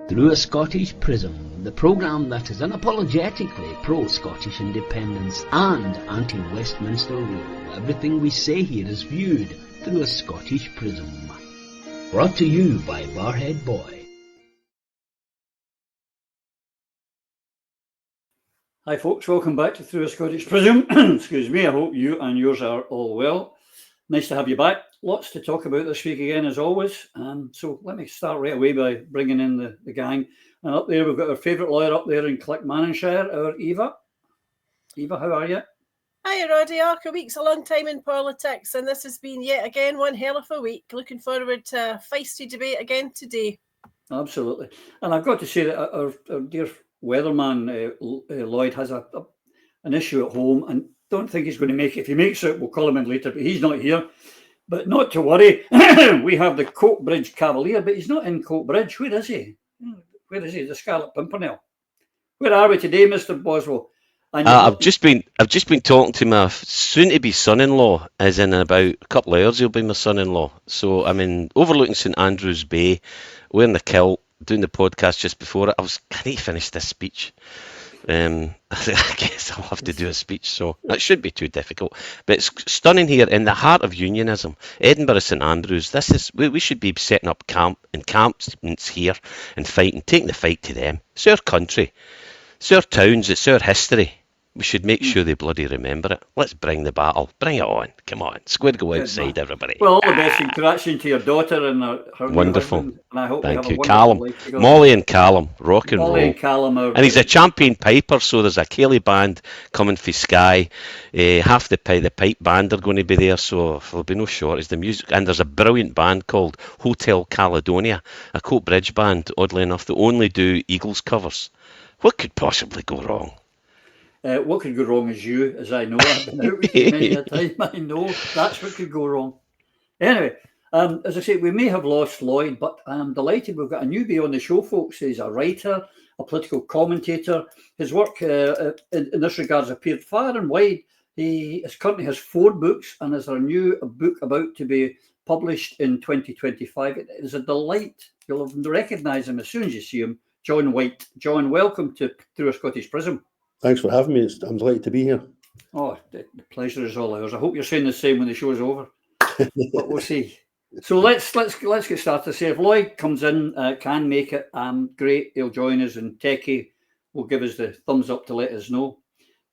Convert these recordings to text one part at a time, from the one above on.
Through a Scottish Prism, the programme that is unapologetically pro-Scottish independence and anti-Westminster rule. Everything we say here is viewed through a Scottish prism. Brought to you by Barhead Boy. Hi folks, welcome back to Through a Scottish Prism. Excuse me, I hope you and yours are all well. Nice to have you back. Lots to talk about this week again, as always. So let me start right away by bringing in the gang. And up there, we've got our favourite lawyer up there in Clickmannanshire, our Eva. Eva, how are you? Hi, Roddy. A week's a long time in politics, and this has been yet again one hell of a week. Looking forward to a feisty debate again today. Absolutely. And I've got to say that our dear weatherman, Lloyd, has an issue at home and don't think he's going to make it. If he makes it, we'll call him in later, but he's not here. But not to worry. We have the Coatbridge Cavalier, but he's not in Coatbridge. Where is he? Where is he? The Scarlet Pimpernel. Where are we today, Mr. Boswell? I've just been talking to my soon-to-be son-in-law, as in about a couple of hours he'll be my son-in-law. So I'm in overlooking St Andrews Bay, wearing the kilt, doing the podcast just before it. I need to finish this speech. I guess I'll have to do a speech, so that shouldn't be too difficult. But it's stunning here in the heart of unionism, Edinburgh, St Andrews. We should be setting up encampments here and fighting, taking the fight to them. It's our country, it's our towns, it's our history. We should make sure they bloody remember it. Let's bring the battle. Bring it on. Come on. Squid go outside, everybody. Well, all the best. Congratulations to your daughter and her wonderful husband. And I hope thank you. Callum. Molly and Callum. Rock and roll. Molly and Callum are... And he's a champion piper, so there's a Cayley band coming for Skye. Half the pipe band are going to be there, so there'll be no shortage. The music, and there's a brilliant band called Hotel Caledonia, a Coatbridge band, oddly enough, that only do Eagles covers. What could possibly go wrong? What could go wrong is you, as I know. I've been out with you many a time. I know that's what could go wrong. Anyway, as I say, we may have lost Lloyd, but I'm delighted we've got a newbie on the show, folks. He's a writer, a political commentator. His work in this regard has appeared far and wide. He currently has 4 books and has a new book about to be published in 2025. It is a delight. You'll recognise him as soon as you see him. John Wight. John, welcome to Through a Scottish Prism. Thanks for having me. I'm delighted to be here. Oh, the pleasure is all ours. I hope you're saying the same when the show's over, but we'll see. So let's get started. Say if Lloyd comes in, can make it, great. He'll join us, and Techie will give us the thumbs up to let us know.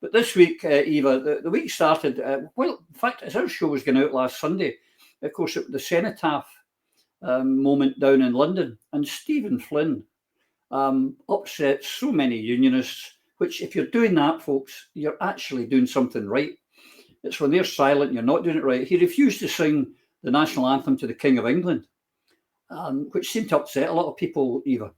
But this week, Eva, the week started. Well, in fact, as our show was going out last Sunday, of course, the cenotaph moment down in London, and Stephen Flynn upset so many unionists. Which, if you're doing that, folks, you're actually doing something right. It's when they're silent, you're not doing it right. He refused to sing the national anthem to the King of England, which seemed to upset a lot of people, Eva.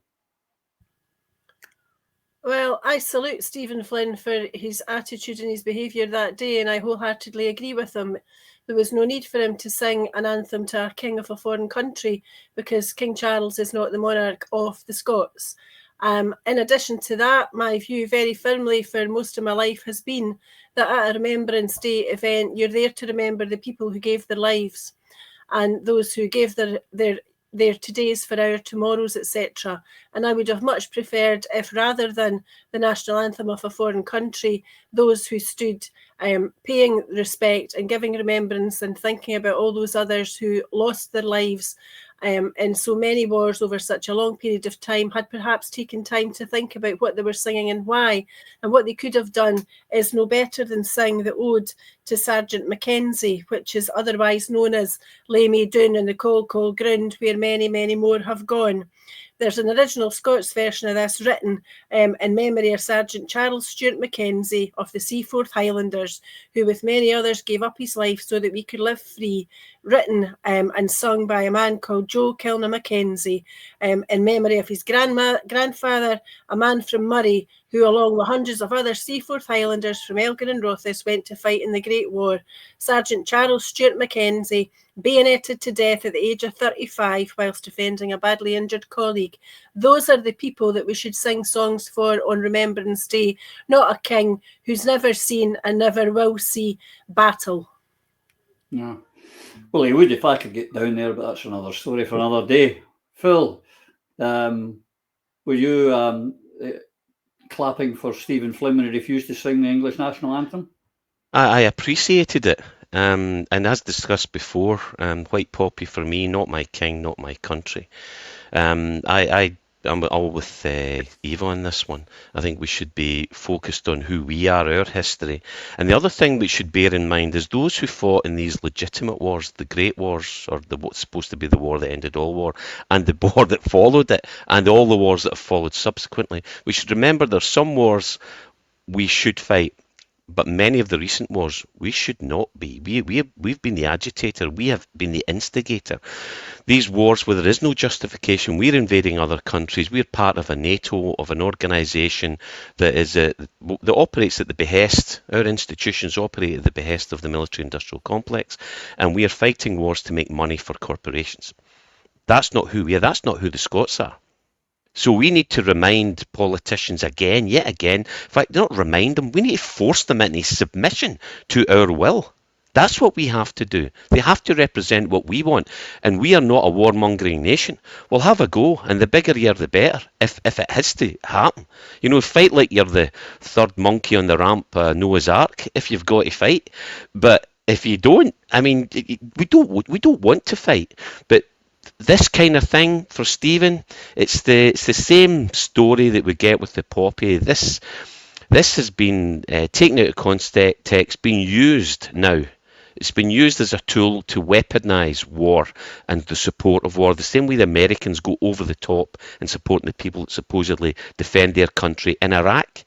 Well, I salute Stephen Flynn for his attitude and his behaviour that day, and I wholeheartedly agree with him. There was no need for him to sing an anthem to a king of a foreign country because King Charles is not the monarch of the Scots. In addition to that, my view very firmly for most of my life has been that at a Remembrance Day event, you're there to remember the people who gave their lives and those who gave their todays for our tomorrows, etc. And I would have much preferred if, rather than the national anthem of a foreign country, those who stood paying respect and giving remembrance and thinking about all those others who lost their lives in so many wars over such a long period of time had perhaps taken time to think about what they were singing and why. And what they could have done is no better than sing the ode to Sergeant Mackenzie, which is otherwise known as Lay Me Down in the Cold, Cold Ground, where many, many more have gone. There's an original Scots version of this written in memory of Sergeant Charles Stewart Mackenzie of the Seaforth Highlanders, who with many others gave up his life so that we could live free, written and sung by a man called Joe Kilner Mackenzie in memory of his grandfather, a man from Murray, who along with hundreds of other Seaforth Highlanders from Elgin and Rothes went to fight in the Great War. Sergeant Charles Stewart Mackenzie, bayoneted to death at the age of 35 whilst defending a badly injured colleague. Those are the people that we should sing songs for on Remembrance Day, not a king who's never seen and never will see battle. No. Well, he would if I could get down there, but that's another story for another day. Phil, Were you clapping for Stephen Flynn when he refused to sing the English national anthem? I appreciated it. And as discussed before, white poppy for me, not my king, not my country. I'm all with Eva on this one. I think we should be focused on who we are, our history. And the other thing we should bear in mind is those who fought in these legitimate wars, the Great Wars, or what's supposed to be the war that ended all war, and the war that followed it, and all the wars that have followed subsequently. We should remember there's some wars we should fight, but many of the recent wars we should not be. We've been the agitator. We have been the instigator. These wars where there is no justification, we're invading other countries. We're part of a NATO, of an organisation that is that operates at the behest. Our institutions operate at the behest of the military-industrial complex, and we are fighting wars to make money for corporations. That's not who we are. That's not who the Scots are. So we need to remind politicians again, yet again, in fact, not remind them, we need to force them into submission to our will. That's what we have to do. They have to represent what we want. And we are not a warmongering nation. We'll have a go, and the bigger you are, the better, if it has to happen. You know, fight like you're the third monkey on the ramp, Noah's Ark, if you've got to fight. But if you don't, I mean, we don't want to fight. But this kind of thing for Stephen, it's the same story that we get with the poppy. This has been taken out of context, being used now. It's been used as a tool to weaponize war and the support of war. The same way the Americans go over the top in supporting the people that supposedly defend their country in Iraq.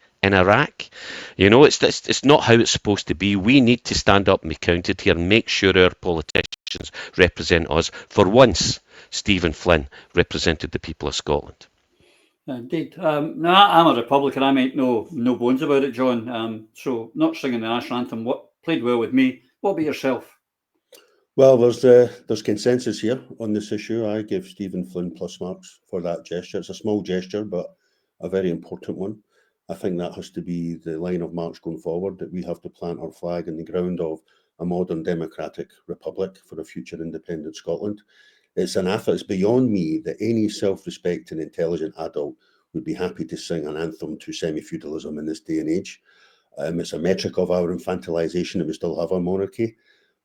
You know, it's not how it's supposed to be. We need to stand up and be counted here and make sure our politicians represent us. For once, Stephen Flynn represented the people of Scotland. Indeed. No, I'm a Republican. I make no bones about it, John. So not singing the national anthem played well with me. What about yourself? Well, there's consensus here on this issue. I give Stephen Flynn plus marks for that gesture. It's a small gesture, but a very important one. I think that has to be the line of march going forward, that we have to plant our flag in the ground of a modern democratic republic for a future independent Scotland. It's beyond me that any self-respecting, intelligent adult would be happy to sing an anthem to semi-feudalism in this day and age. It's a metric of our infantilization that we still have a monarchy.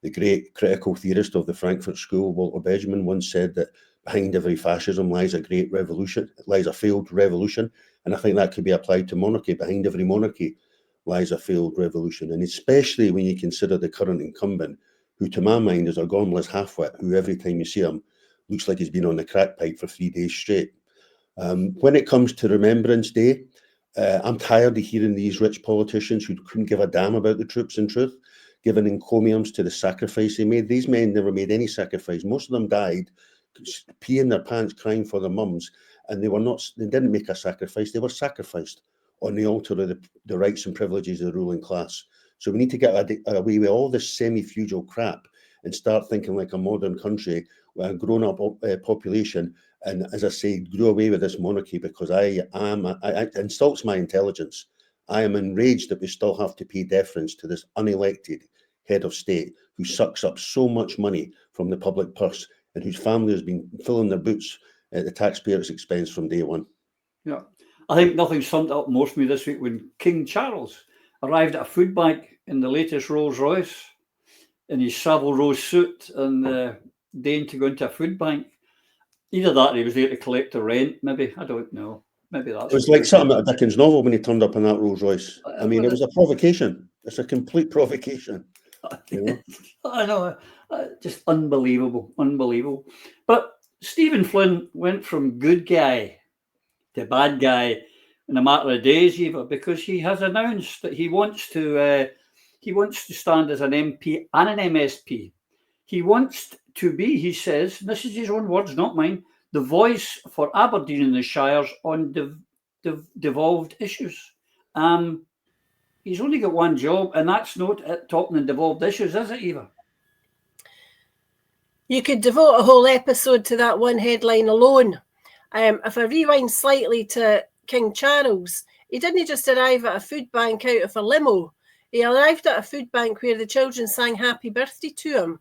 The great critical theorist of the Frankfurt School, Walter Benjamin, once said that behind every fascism lies a great revolution, lies a failed revolution. And I think that could be applied to monarchy. Behind every monarchy lies a failed revolution. And especially when you consider the current incumbent, who to my mind is a gormless halfwit, who every time you see him looks like he's been on the crack pipe for 3 days straight. When it comes to Remembrance Day, I'm tired of hearing these rich politicians who couldn't give a damn about the troops in truth, giving encomiums to the sacrifice they made. These men never made any sacrifice. Most of them died peeing their pants, crying for their mums, and they didn't make a sacrifice. They were sacrificed on the altar of the rights and privileges of the ruling class. So we need to get away with all this semi-feudal crap and start thinking like a modern country, a grown-up population. And as I say, do away with this monarchy, because it insults my intelligence. I am enraged that we still have to pay deference to this unelected head of state who sucks up so much money from the public purse and whose family has been filling their boots at the taxpayers' expense from day one. Yeah, I think nothing summed up more for me this week when King Charles arrived at a food bank in the latest Rolls Royce in his Savile Row suit and deigned to go into a food bank. Either that or he was there to collect the rent, maybe. I don't know. Maybe that's... It was like something out of Dickens' novel when he turned up in that Rolls Royce. I mean, it was a provocation. It's a complete provocation. You know? I know. Just unbelievable. But Stephen Flynn went from good guy to bad guy in a matter of days, Eva, because he has announced that he wants to stand as an MP and an MSP. He wants to be, he says, and this is his own words, not mine, the voice for Aberdeen and the Shires on devolved issues. He's only got one job, and that's not at talking on devolved issues, is it, Eva? You could devote a whole episode to that one headline alone. If I rewind slightly to King Charles, he didn't just arrive at a food bank out of a limo. He arrived at a food bank where the children sang happy birthday to him.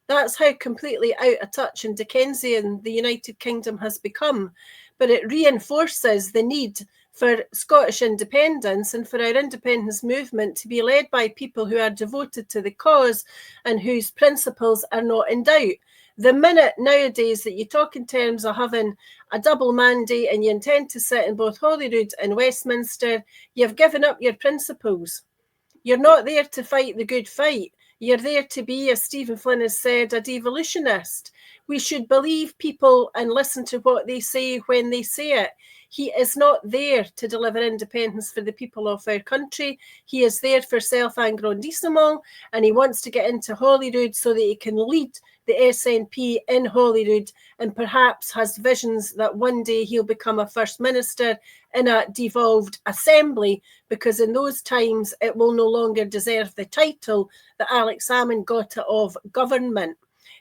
That's how completely out of touch and Dickensian the United Kingdom has become. But it reinforces the need for Scottish independence and for our independence movement to be led by people who are devoted to the cause and whose principles are not in doubt. The minute nowadays that you talk in terms of having a double mandate and you intend to sit in both Holyrood and Westminster, you've given up your principles. You're not there to fight the good fight. You're there to be, as Stephen Flynn has said, a devolutionist. We should believe people and listen to what they say when they say it. He is not there to deliver independence for the people of our country. He is there for self-aggrandisement, and he wants to get into Holyrood so that he can lead the SNP in Holyrood, and perhaps has visions that one day he'll become a First Minister in a devolved assembly, because in those times it will no longer deserve the title that Alex Salmond got it of government.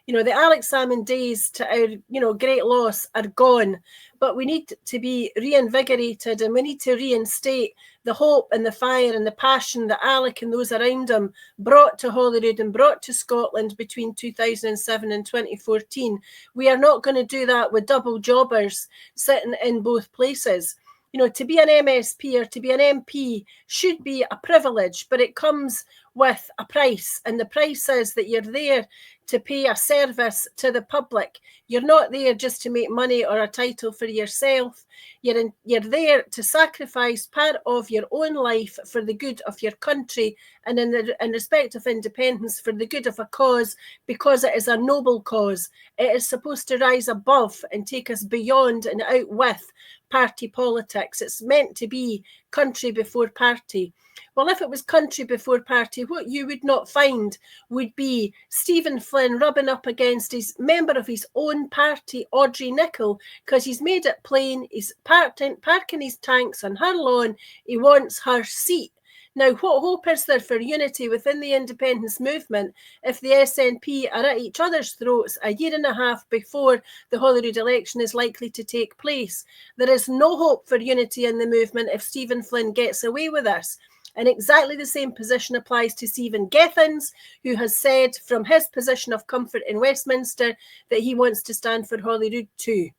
You know, the Alex Salmond days, to our, great loss, are gone, but we need to be reinvigorated, and we need to reinstate the hope and the fire and the passion that Alec and those around him brought to Holyrood and brought to Scotland between 2007 and 2014. We are not going to do that with double jobbers sitting in both places. You know, to be an MSP or to be an MP should be a privilege, but it comes with a price, and the price is that you're there to pay a service to the public. You're not there just to make money or a title for yourself. You're there to sacrifice part of your own life for the good of your country, and in respect of independence, for the good of a cause, because it is a noble cause. It is supposed to rise above and take us beyond and out with party politics. It's meant to be country before party. Well, if it was country before party, what you would not find would be Stephen Flynn rubbing up against his member of his own party, Audrey Nicholl, because he's made it plain, he's parking his tanks on her lawn, he wants her seat. Now, what hope is there for unity within the independence movement if the SNP are at each other's throats a year and a half before the Holyrood election is likely to take place? There is no hope for unity in the movement if Stephen Flynn gets away with this. And exactly the same position applies to Stephen Gethins, who has said from his position of comfort in Westminster that he wants to stand for Holyrood too.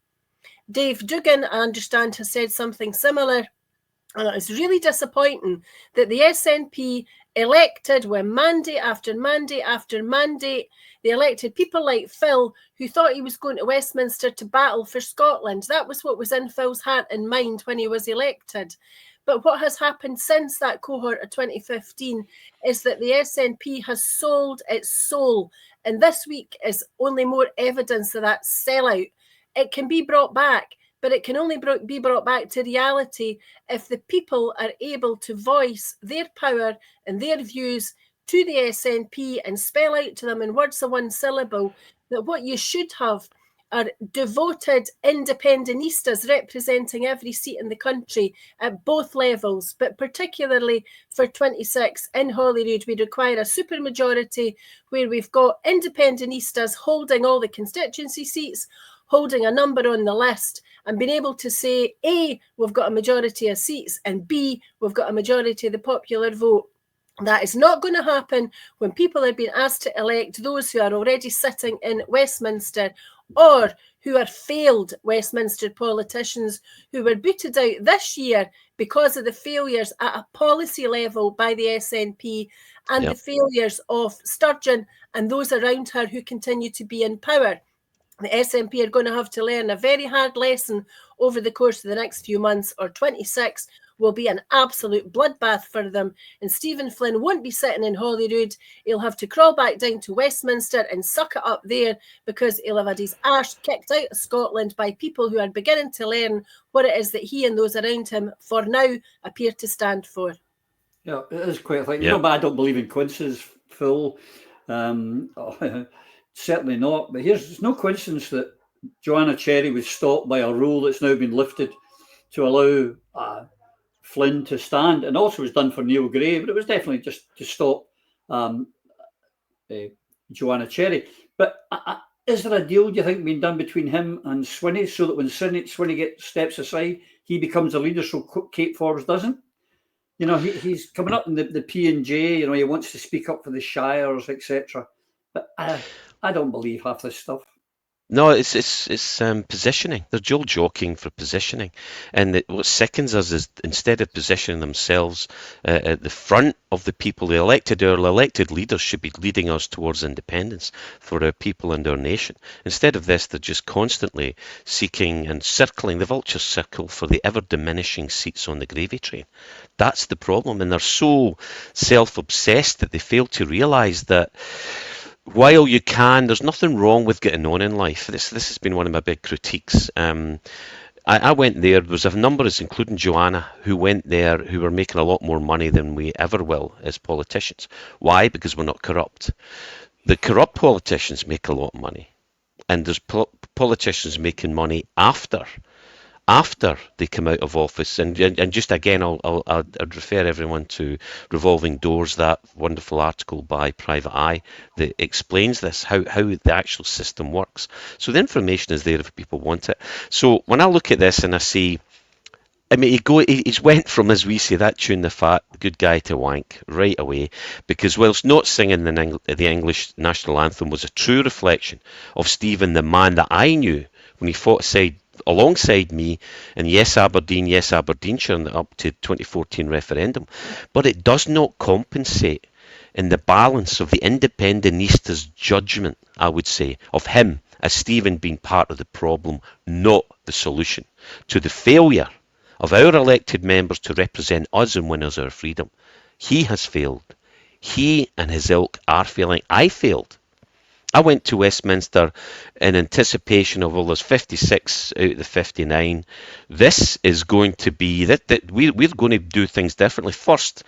Dave Duggan, I understand, has said something similar. And it's really disappointing that the SNP elected, with mandate after mandate after mandate, they elected people like Phil, who thought he was going to Westminster to battle for Scotland. That was what was in Phil's heart and mind when he was elected. But what has happened since that cohort of 2015 is that the SNP has sold its soul. And this week is only more evidence of that sellout. It can be brought back, but it can only be brought back to reality if the people are able to voice their power and their views to the SNP and spell out to them in words of one syllable that what you should have are devoted independentistas representing every seat in the country at both levels, but particularly for 26 in Holyrood, we require a supermajority where we've got independentistas holding all the constituency seats, holding a number on the list, and being able to say, A, we've got a majority of seats, and B, we've got a majority of the popular vote. That is not going to happen when people are being asked to elect those who are already sitting in Westminster, or who are failed Westminster politicians who were booted out this year because of the failures at a policy level by the SNP and the failures of Sturgeon and those around her who continue to be in power. The SNP are going to have to learn a very hard lesson over the course of the next few months, or 26 will be an absolute bloodbath for them. And Stephen Flynn won't be sitting in Holyrood. He'll have to crawl back down to Westminster and suck it up there, because he'll have had his arse kicked out of Scotland by people who are beginning to learn what it is that he and those around him for now appear to stand for. Yeah, it is quite a thing. No, but I don't believe in coincidences, Phil. Certainly not. But it's no coincidence that Joanna Cherry was stopped by a rule that's now been lifted to allow Flynn to stand, and also was done for Neil Gray, but it was definitely just to stop Joanna Cherry. But is there a deal, do you think, being done between him and Swinney, so that when Swinney steps aside, he becomes a leader, so Kate Forbes doesn't? You know, he's coming up in the P&J, you know, he wants to speak up for the shires, etc. But I don't believe half this stuff. No, it's positioning. They're dual jockeying for positioning, and what sickens us is instead of positioning themselves at the front of the people they elected, our elected leaders should be leading us towards independence for our people and our nation. Instead of this, they're just constantly seeking and circling the vulture circle for the ever diminishing seats on the gravy train. That's the problem, and they're so self-obsessed that they fail to realise that. While you can, there's nothing wrong with getting on in life. This has been one of my big critiques. I went there. There was a number of us, including Joanna, who went there who were making a lot more money than we ever will as politicians. Why? Because we're not corrupt. The corrupt politicians make a lot of money, and there's politicians making money after they come out of office. And just again, I'd refer everyone to Revolving Doors, that wonderful article by Private Eye that explains this, how the actual system works. So the information is there if people want it. So when I look at this and I see, I mean, he's went from, as we say, that tune the fat good guy to wank right away, because whilst not singing the English national anthem was a true reflection of Stephen, the man that I knew when he fought alongside me in Yes Aberdeenshire in the up to 2014 referendum, but it does not compensate in the balance of the independentista's judgment, I would say, of him as Stephen being part of the problem, not the solution, to the failure of our elected members to represent us and win us our freedom. He has failed. He and his ilk are failing. I failed. I went to Westminster in anticipation of, well, there's 56 out of the 59. This is going to be, we're going to do things differently. First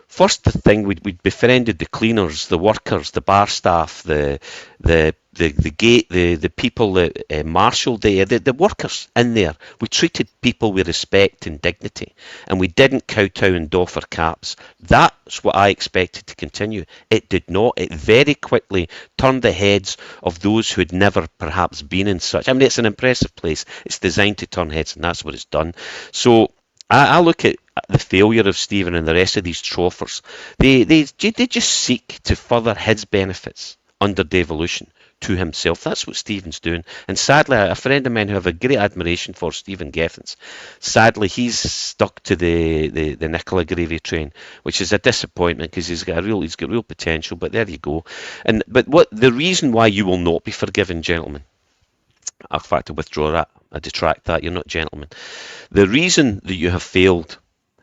thing, we'd befriended the cleaners, the workers, the bar staff, the gate, the people that marshalled the workers in there. We treated people with respect and dignity, and we didn't kowtow and doff our caps. That's what I expected to continue. It did not. It very quickly turned the heads of those who had never perhaps been in such. I mean, it's an impressive place. It's designed to turn heads, and that's what it's done. So I look at the failure of Stephen and the rest of these troffers. They just seek to further his benefits under devolution to himself. That's what Stephen's doing. And sadly, a friend of mine who I have a great admiration for, Stephen Geffens, sadly he's stuck to the Nicola gravy train, which is a disappointment because he's got real potential. But there you go. But what the reason why you will not be forgiven, gentlemen? In fact, I withdraw that. I detract that. You're not gentlemen. The reason that you have failed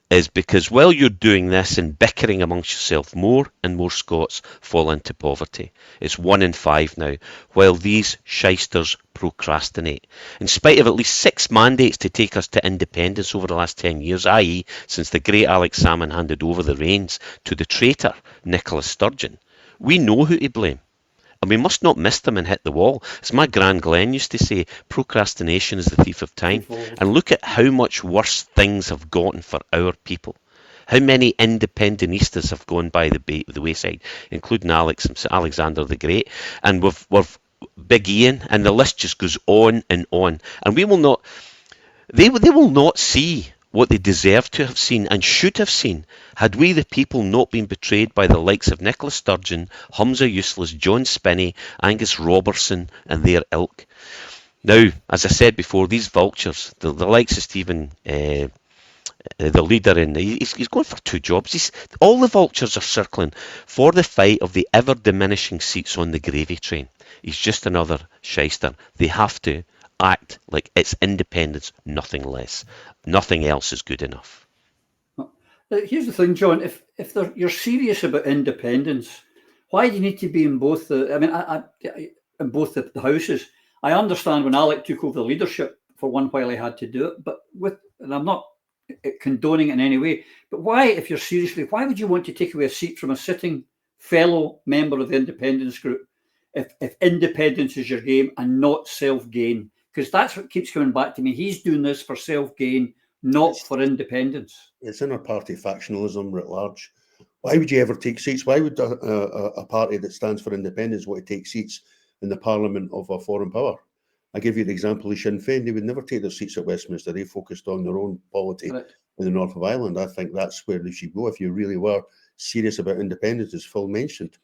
is because while you're doing this and bickering amongst yourself, more and more Scots fall into poverty. It's 1 in 5 now, while these shysters procrastinate. In spite of at least 6 mandates to take us to independence over the last 10 years, i.e. since the great Alex Salmon handed over the reins to the traitor Nicola Sturgeon, we know who to blame. And we must not miss them and hit the wall. As my Gran Glenn used to say, procrastination is the thief of time. And look at how much worse things have gotten for our people. How many independentistas have gone by the wayside, including Alexander the Great, and we've Big Ian, and the list just goes on and on. And we will not. They will not see what they deserve to have seen and should have seen had we the people not been betrayed by the likes of Nicola Sturgeon, Humza Useless, John Spinney, Angus Robertson and their ilk. Now, as I said before, these vultures, the likes of Stephen, the leader, he's going for 2 jobs. All the vultures are circling for the fight of the ever-diminishing seats on the gravy train. He's just another shyster. They have to act like it's independence, nothing less. Nothing else is good enough. Here's the thing, John. If you're serious about independence, why do you need to be in both in both the houses? I understand when Alec took over the leadership for one while he had to do it, but and I'm not condoning it in any way, but why, if you're seriously, why would you want to take away a seat from a sitting fellow member of the independence group if independence is your game and not self-gain? Because that's what keeps coming back to me. He's doing this for self-gain, not for independence. It's inter-party factionalism writ large. Why would you ever take seats? Why would a party that stands for independence want to take seats in the parliament of a foreign power? I give you the example of Sinn Féin. They would never take their seats at Westminster. They focused on their own polity in the north of Ireland. I think that's where they should go if you really were serious about independence, as Phil mentioned.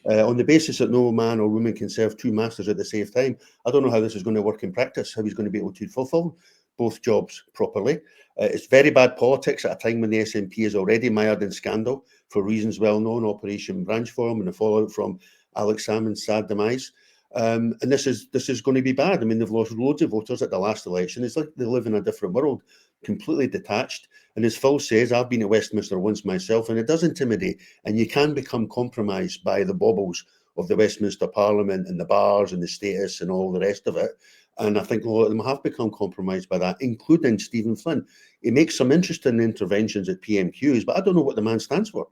on the basis that no man or woman can serve two masters at the same time. I don't know how this is going to work in practice, how he's going to be able to fulfil both jobs properly. It's very bad politics at a time when the SNP is already mired in scandal for reasons well known, Operation Branchform and the fallout from Alex Salmond's sad demise. And this is going to be bad. I mean, they've lost loads of voters at the last election. It's like they live in a different world, completely detached. And as Phil says, I've been at Westminster once myself, and it does intimidate. And you can become compromised by the baubles of the Westminster Parliament and the bars and the status and all the rest of it. And I think a lot of them have become compromised by that, including Stephen Flynn. He makes some interesting interventions at PMQs, but I don't know what the man stands for.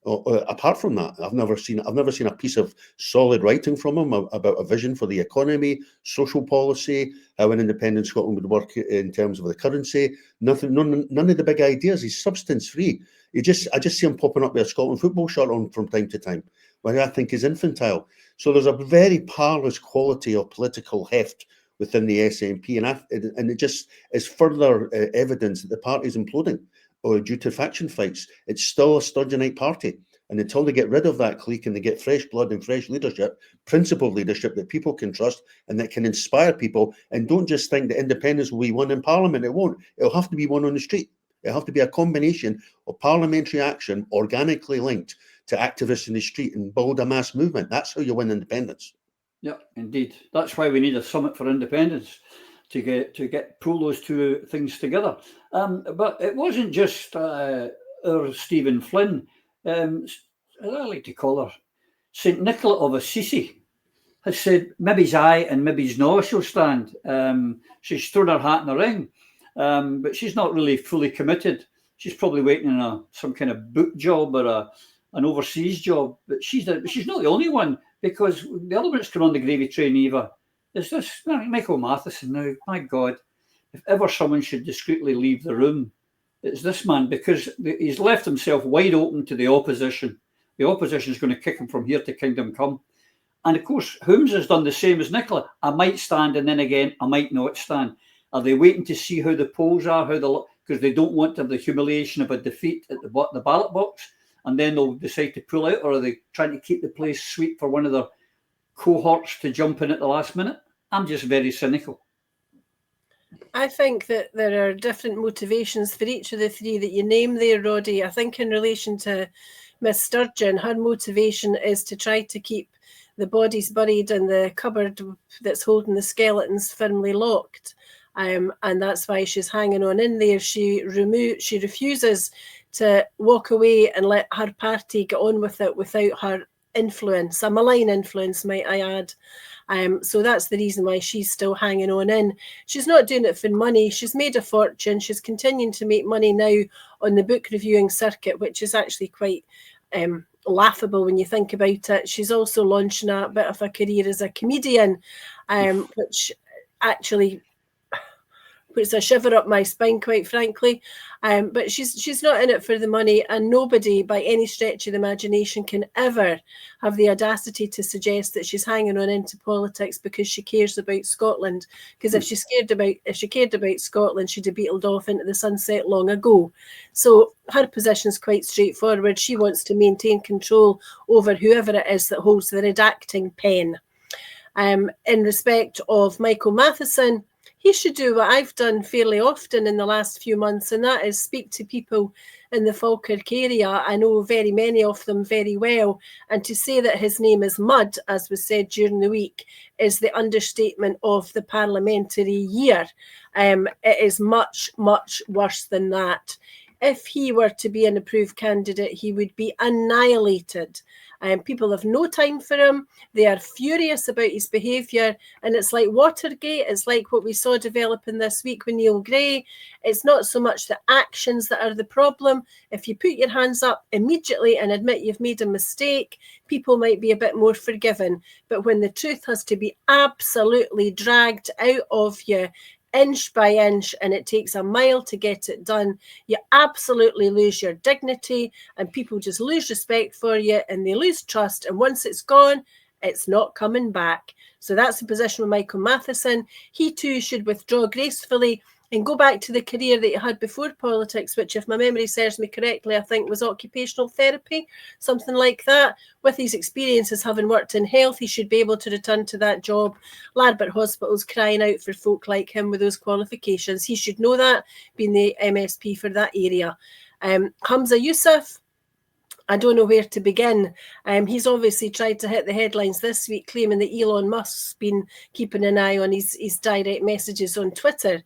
Apart from that, I've never seen a piece of solid writing from him about a vision for the economy, social policy, how an independent Scotland would work in terms of the currency. Nothing, none of the big ideas. He's substance free. I just see him popping up with a Scotland football shirt on from time to time, which I think is infantile. So there's a very parlous quality of political heft within the SNP, and it just is further evidence that the party is imploding due to faction fights. It's still a Sturgeonite party, and until they get rid of that clique and they get fresh blood and fresh leadership, principled leadership that people can trust and that can inspire people, and don't just think that independence will be won in Parliament. It won't. It'll have to be won on the street. It'll have to be a combination of parliamentary action organically linked to activists in the street and build a mass movement. That's how you win independence. Yeah, indeed. That's why we need a summit for independence to pull those two things together. But it wasn't just our Stephen Flynn. I like to call her St. Nicola of Assisi, has said maybe's aye and maybe's no she'll stand. She's thrown her hat in the ring, but she's not really fully committed. She's probably waiting on some kind of book job or an overseas job. But she's not the only one, because the other one that's come on the gravy train, Eva, is this Michael Matheson. Now, my God, if ever someone should discreetly leave the room, it's this man, because he's left himself wide open to the opposition. The opposition is going to kick him from here to kingdom come. And of course, Holmes has done the same as Nicola. I might stand, and then again, I might not stand. Are they waiting to see how the polls are, because they don't want to have the humiliation of a defeat at the ballot box, and then they'll decide to pull out? Or are they trying to keep the place sweet for one of their cohorts to jump in at the last minute? I'm just very cynical. I think that there are different motivations for each of the three that you name there, Roddy. I think in relation to Miss Sturgeon, her motivation is to try to keep the bodies buried in the cupboard that's holding the skeletons firmly locked. And that's why she's hanging on in there. She refuses to walk away and let her party get on with it without her influence, a malign influence, might I add. So that's the reason why she's still hanging on in. She's not doing it for money. She's made a fortune. She's continuing to make money now on the book reviewing circuit, which is actually quite laughable when you think about it. She's also launching a bit of a career as a comedian, which actually puts a shiver up my spine, quite frankly. But she's not in it for the money, and nobody by any stretch of the imagination can ever have the audacity to suggest that she's hanging on into politics because she cares about Scotland. Because if she cared about Scotland, she'd have beetled off into the sunset long ago. So her position is quite straightforward. She wants to maintain control over whoever it is that holds the redacting pen. In respect of Michael Matheson, he should do what I've done fairly often in the last few months, and that is speak to people in the Falkirk area. I know very many of them very well, and to say that his name is mud, as was said during the week, is the understatement of the parliamentary year. It is much, much worse than that. If he were to be an approved candidate, he would be annihilated. People have no time for him. They are furious about his behaviour. And it's like Watergate. It's like what we saw developing this week with Neil Gray. It's not so much the actions that are the problem. If you put your hands up immediately and admit you've made a mistake, people might be a bit more forgiving. But when the truth has to be absolutely dragged out of you, inch by inch, and it takes a mile to get it done, you absolutely lose your dignity, and people just lose respect for you, and they lose trust, and once it's gone, it's not coming back. So that's the position with Michael Matheson. He too should withdraw gracefully and go back to the career that he had before politics, which, if my memory serves me correctly, I think was occupational therapy, something like that. With his experiences having worked in health, he should be able to return to that job. Larbert Hospital's crying out for folk like him with those qualifications. He should know that, being the MSP for that area. Hamza Yousaf, I don't know where to begin. He's obviously tried to hit the headlines this week, claiming that Elon Musk's been keeping an eye on his direct messages on Twitter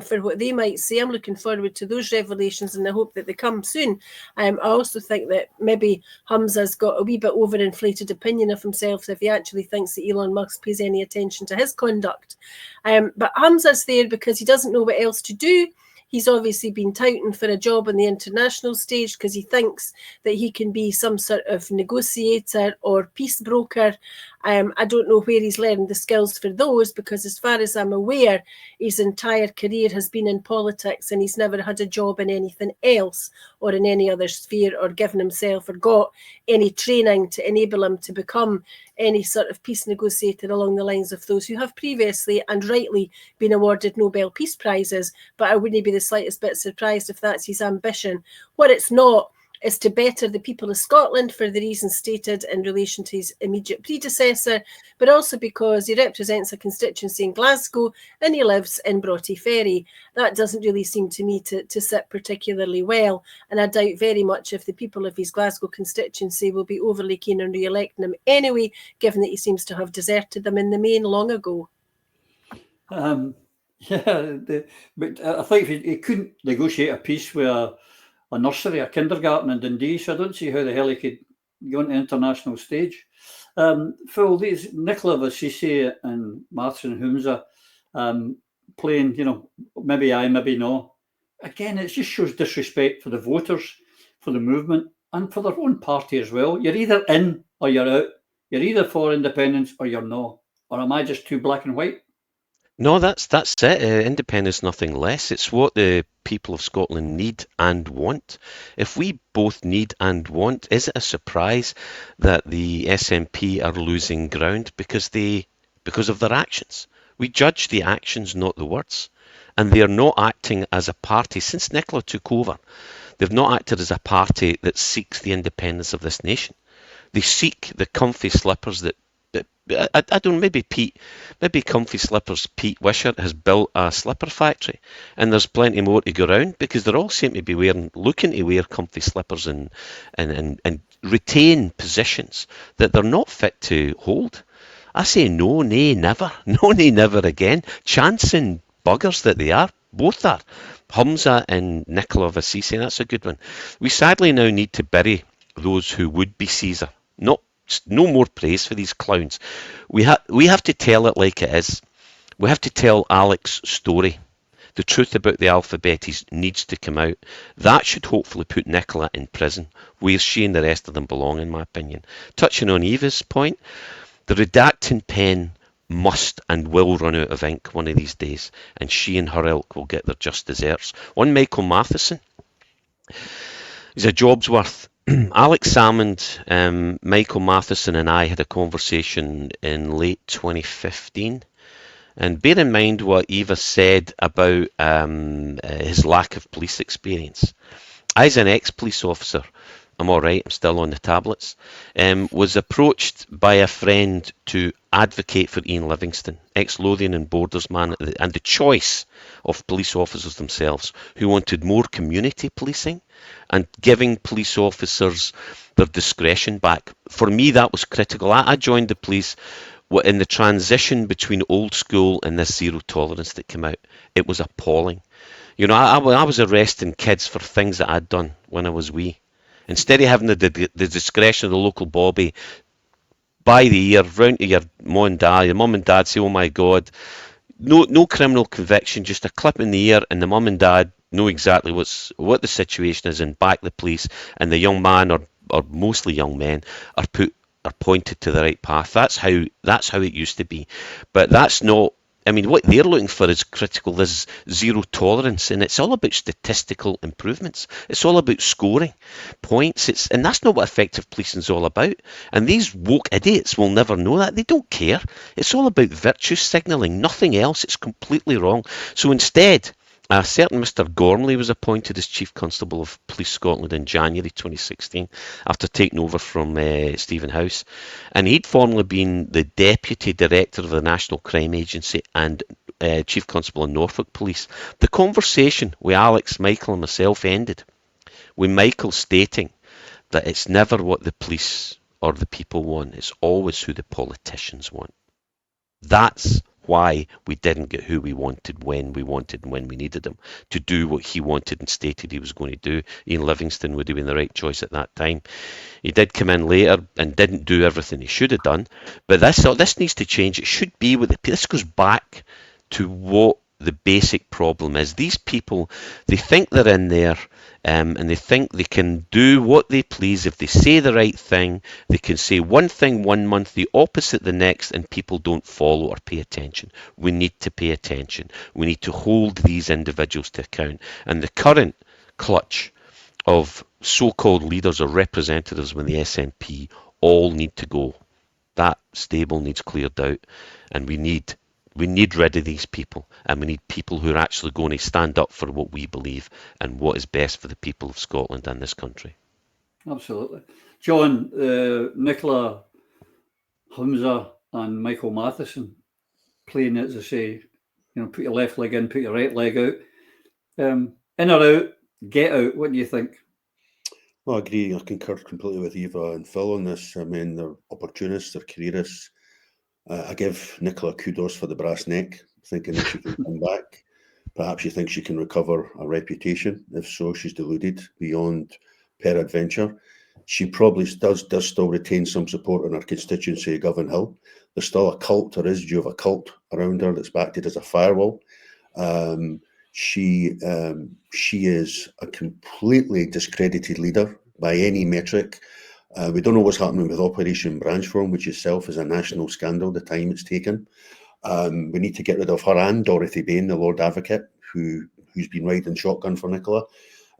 for what they might say. I'm looking forward to those revelations, and I hope that they come soon. I also think that maybe Hamza's got a wee bit overinflated opinion of himself if he actually thinks that Elon Musk pays any attention to his conduct. But Hamza's there because he doesn't know what else to do. He's obviously been touting for a job on the international stage because he thinks that he can be some sort of negotiator or peace broker. I don't know where he's learned the skills for those, because as far as I'm aware, his entire career has been in politics and he's never had a job in anything else or in any other sphere, or given himself or got any training to enable him to become any sort of peace negotiator along the lines of those who have previously and rightly been awarded Nobel Peace Prizes. But I wouldn't be the slightest bit surprised if that's his ambition. What it's not is to better the people of Scotland for the reasons stated in relation to his immediate predecessor, but also because he represents a constituency in Glasgow and he lives in Broughty Ferry. That doesn't really seem to me to sit particularly well, and I doubt very much if the people of his Glasgow constituency will be overly keen on re-electing him anyway, given that he seems to have deserted them in the main long ago. But I think he couldn't negotiate a peace with a nursery, a kindergarten in Dundee, so I don't see how the hell he could go on the international stage. Phil, these Nicola Vassisi and Martin Humza playing, maybe aye, maybe no. Again, it just shows disrespect for the voters, for the movement, and for their own party as well. You're either in or you're out. You're either for independence or you're no. Or am I just too black and white? No, that's it. Independence, nothing less. It's what the people of Scotland need and want. If we both need and want, is it a surprise that the SNP are losing ground because of their actions? We judge the actions, not the words. And they are not acting as a party. Since Nicola took over, they've not acted as a party that seeks the independence of this nation. They seek the comfy slippers that I don't know, maybe Comfy Slippers Pete Wishart has built a slipper factory, and there's plenty more to go around, because they all seem to be looking to wear comfy slippers and retain positions that they're not fit to hold. I say no, nay, never. No, nay, never again. Chancing buggers that they are. Both are. Humza and Nicola Vassisi, that's a good one. We sadly now need to bury those who would be Caesar. No more praise for these clowns. We have to tell it like it is. We have to tell Alex's story. The truth about the alphabetes needs to come out. That should hopefully put Nicola in prison, where she and the rest of them belong, in my opinion. Touching on Eva's point, the redacting pen must and will run out of ink one of these days, and she and her ilk will get their just desserts. One Michael Matheson, he's a job's worth. Alex Salmond, Michael Matheson and I had a conversation in late 2015, and bear in mind what Eva said about his lack of police experience. As an ex-police officer, I'm all right, I'm still on the tablets, was approached by a friend to advocate for Ian Livingston, ex-Lothian and Borders man, and the choice of police officers themselves, who wanted more community policing and giving police officers their discretion back. For me, that was critical. I joined the police in the transition between old school and this zero tolerance that came out. It was appalling. I was arresting kids for things that I'd done when I was wee. Instead of having the discretion of the local bobby by the ear, round to your mum and dad say, oh my God, no criminal conviction, just a clip in the ear, and the mum and dad know exactly what the situation is and back the police, and the young man, or mostly young men, are pointed to the right path. That's how it used to be. But that's not, what they're looking for is critical. There's zero tolerance, and it's all about statistical improvements. It's all about scoring points. And that's not what effective policing is all about. And these woke idiots will never know that. They don't care. It's all about virtue signalling, nothing else. It's completely wrong. So instead A certain Mr. Gormley was appointed as Chief Constable of Police Scotland in January 2016 after taking over from Stephen House, and he'd formerly been the Deputy Director of the National Crime Agency and Chief Constable of Norfolk Police. The conversation with Alex, Michael and myself ended with Michael stating that it's never what the police or the people want, it's always who the politicians want. That's why we didn't get who we wanted, when and when we needed him to do what he wanted and stated he was going to do. Ian Livingstone would have been the right choice at that time. He did come in later and didn't do everything he should have done, but this needs to change. It should be with this goes back to what the basic problem is. These people, they think they're in there and they think they can do what they please. If they say the right thing, they can say one thing one month, the opposite the next, and people don't follow or pay attention. We need to pay attention. We need to hold these individuals to account. And the current clutch of so-called leaders or representatives within the SNP all need to go. That stable needs cleared out, and we need rid of these people, and we need people who are actually going to stand up for what we believe and what is best for the people of Scotland and this country. Absolutely. John, Nicola, Humza and Michael Matheson playing, as I say, put your left leg in, put your right leg out. In or out, get out. What do you think? Well, I agree. I concur completely with Eva and Phil on this. I mean, they're opportunists, they're careerists. I give Nicola kudos for the brass neck, thinking that she can come back. Perhaps she thinks she can recover a reputation. If so, she's deluded beyond peradventure. She probably does still retain some support in her constituency of Govan Hill. There's still a cult, or residue of a cult around her that's acted as a firewall. She is a completely discredited leader by any metric. We don't know what's happening with Operation Branchform, which itself is a national scandal, the time it's taken. We need to get rid of her and Dorothy Bain, the Lord Advocate, who's been riding shotgun for Nicola.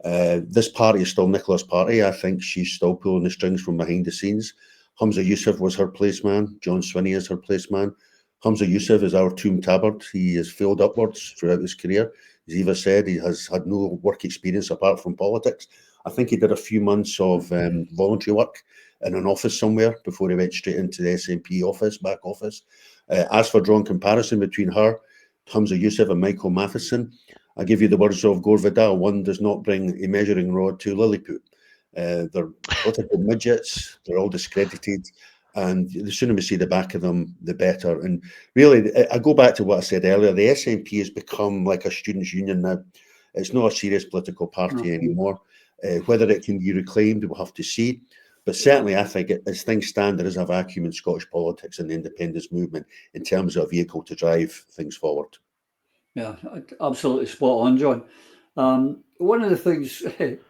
This party is still Nicola's party. I think she's still pulling the strings from behind the scenes. Hamza Yusuf was her placeman. John Swinney is her placeman. Hamza Yusuf is our Tomb Tabard. He has failed upwards throughout his career. As Eva said, he has had no work experience apart from politics. I think he did a few months of voluntary work in an office somewhere before he went straight into the SNP office, back office. As for drawing comparison between her, Hamza Yusuf and Michael Matheson, I give you the words of Gore Vidal: one does not bring a measuring rod to Lilliput. They're political midgets, they're all discredited, and the sooner we see the back of them, the better. And really, I go back to what I said earlier, the SNP has become like a students' union now. It's not a serious political party anymore. Whether it can be reclaimed, we'll have to see. But certainly, I think as things stand, there is a vacuum in Scottish politics and the independence movement in terms of a vehicle to drive things forward. Yeah, absolutely spot on, John. One of the things,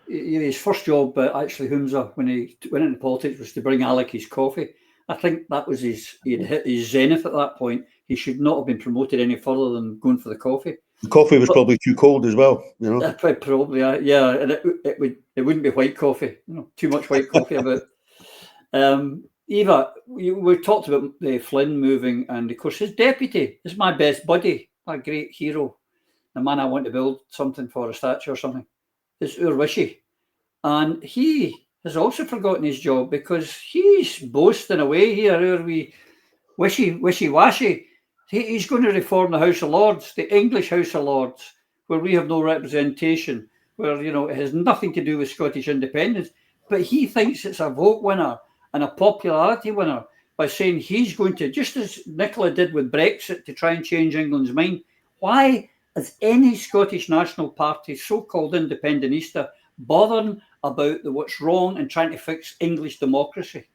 his first job, actually, Humza, when he went into politics, was to bring Alec his coffee. I think that was he'd hit his zenith at that point. He should not have been promoted any further than going for the coffee. The coffee was probably too cold as well, Probably, yeah, and it wouldn't be white coffee, too much white coffee about. Eva, we talked about Flynn moving, and of course his deputy is my best buddy, a great hero, the man I want to build something for, a statue or something. Is Urwishy, and he has also forgotten his job because he's boasting away here, wishy-washy. He's going to reform the House of Lords, the English House of Lords, where we have no representation, where, it has nothing to do with Scottish independence. But he thinks it's a vote winner and a popularity winner by saying he's going to, just as Nicola did with Brexit, to try and change England's mind. Why is any Scottish National Party, so-called independentista, bothering about what's wrong and trying to fix English democracy?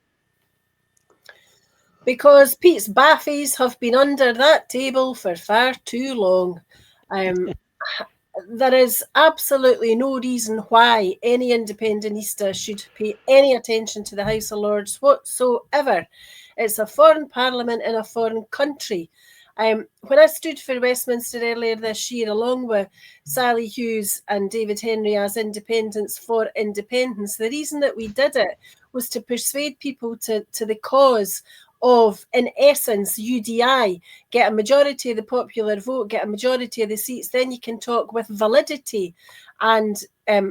Because Pete's baffies have been under that table for far too long. There is absolutely no reason why any independentista should pay any attention to the House of Lords whatsoever. It's a foreign parliament in a foreign country. When I stood for Westminster earlier this year, along with Sally Hughes and David Henry as Independents for Independence, the reason that we did it was to persuade people to the cause of, in essence, UDI, get a majority of the popular vote, get a majority of the seats, then you can talk with validity and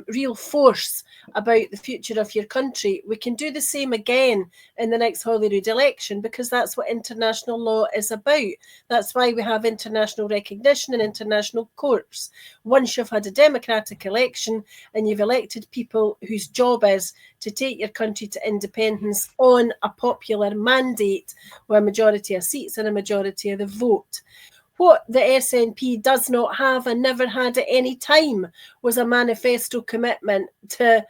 real force about the future of your country. We can do the same again in the next Holyrood election, because that's what international law is about. That's why we have international recognition and international courts. Once you've had a democratic election and you've elected people whose job is to take your country to independence on a popular mandate with a majority of seats and a majority of the vote. What the SNP does not have and never had at any time was a manifesto commitment to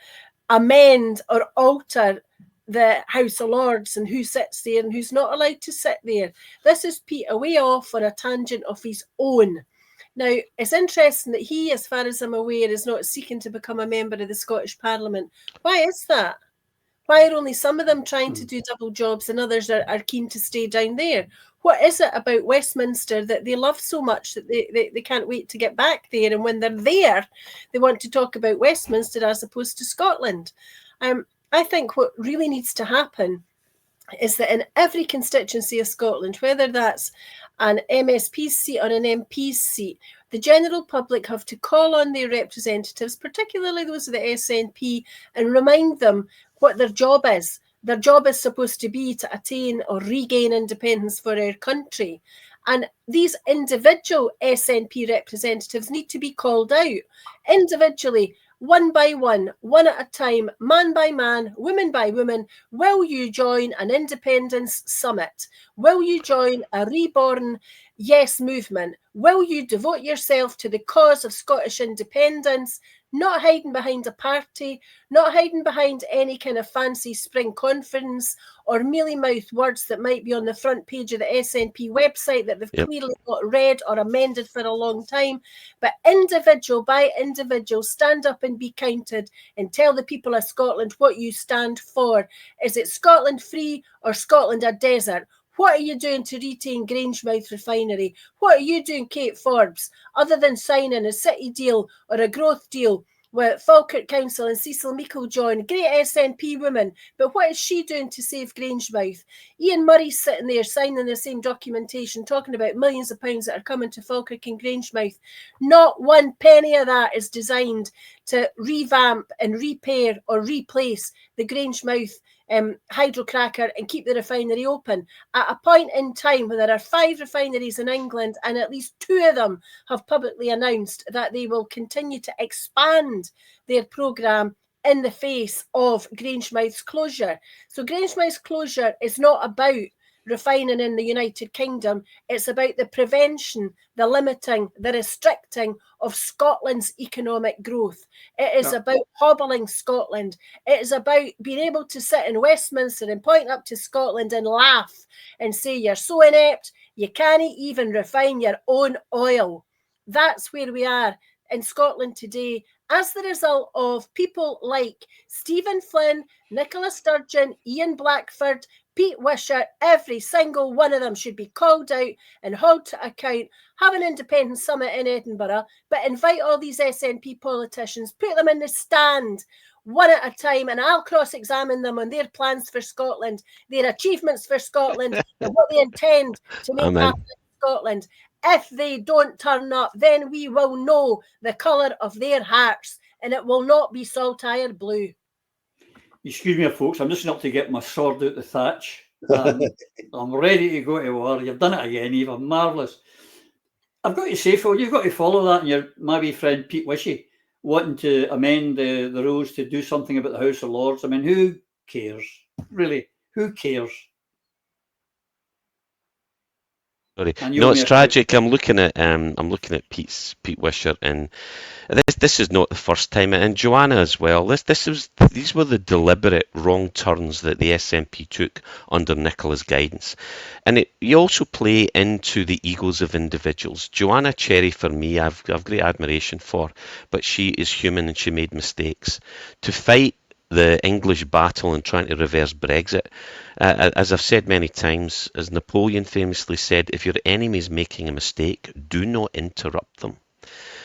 amend or alter the House of Lords and who sits there and who's not allowed to sit there. This is Pete away off on a tangent of his own. Now, it's interesting that he, as far as I'm aware, is not seeking to become a member of the Scottish Parliament. Why is that? Why are only some of them trying to do double jobs and others are keen to stay down there? What is it about Westminster that they love so much that they can't wait to get back there? And when they're there, they want to talk about Westminster as opposed to Scotland. I think what really needs to happen is that in every constituency of Scotland, whether that's an MSP seat or an MP seat, the general public have to call on their representatives, particularly those of the SNP, and remind them what their job is. Their job is supposed to be to attain or regain independence for our country. And these individual SNP representatives need to be called out individually, one by one at a time, man by man, woman by woman. Will you join an independence summit? Will you join a reborn yes movement? Will you devote yourself to the cause of Scottish independence? Not hiding behind a party, not hiding behind any kind of fancy spring conference or mealy-mouthed words that might be on the front page of the SNP website that they've clearly not read or amended for a long time. But individual by individual, stand up and be counted and tell the people of Scotland what you stand for. Is it Scotland free or Scotland a desert? What are you doing to retain Grangemouth Refinery? What are you doing, Kate Forbes, other than signing a city deal or a growth deal with Falkirk Council and Cecil Meiklejohn, great SNP woman, but what is she doing to save Grangemouth? Ian Murray's sitting there signing the same documentation, talking about millions of pounds that are coming to Falkirk and Grangemouth. Not one penny of that is designed to revamp and repair or replace the Grangemouth hydrocracker and keep the refinery open at a point in time when there are 5 refineries in England and at least 2 of them have publicly announced that they will continue to expand their programme in the face of Grangemouth's closure. So Grangemouth's closure is not about refining in the United Kingdom. It's about the prevention, the limiting, the restricting of Scotland's economic growth. It is about hobbling Scotland. It is about being able to sit in Westminster and point up to Scotland and laugh and say, you're so inept, you can't even refine your own oil. That's where we are in Scotland today, as the result of people like Stephen Flynn, Nicola Sturgeon, Ian Blackford, Pete Wishart. Every single one of them should be called out and held to account. Have an independence summit in Edinburgh, but invite all these SNP politicians, put them in the stand one at a time, and I'll cross-examine them on their plans for Scotland, their achievements for Scotland, and what they intend to make happen in Scotland. If they don't turn up, then we will know the colour of their hearts, and it will not be saltire blue. Excuse me, folks, I'm just up to get my sword out the thatch. I'm ready to go to war. You've done it again, Eva. Marvellous. I've got to say, Phil, you've got to follow that and your my wee friend Pete Wishy wanting to amend the rules to do something about the House of Lords. I mean, who cares? Really, who cares? Sorry. No, it's tragic. I'm looking at Pete Wishart, and this is not the first time, and Joanna as well. These were the deliberate wrong turns that the SNP took under Nicola's guidance, and you also play into the egos of individuals. Joanna Cherry, for me, I've great admiration for, but she is human and she made mistakes. To fight the English battle and trying to reverse Brexit, as I've said many times, as Napoleon famously said, if your enemy is making a mistake, do not interrupt them.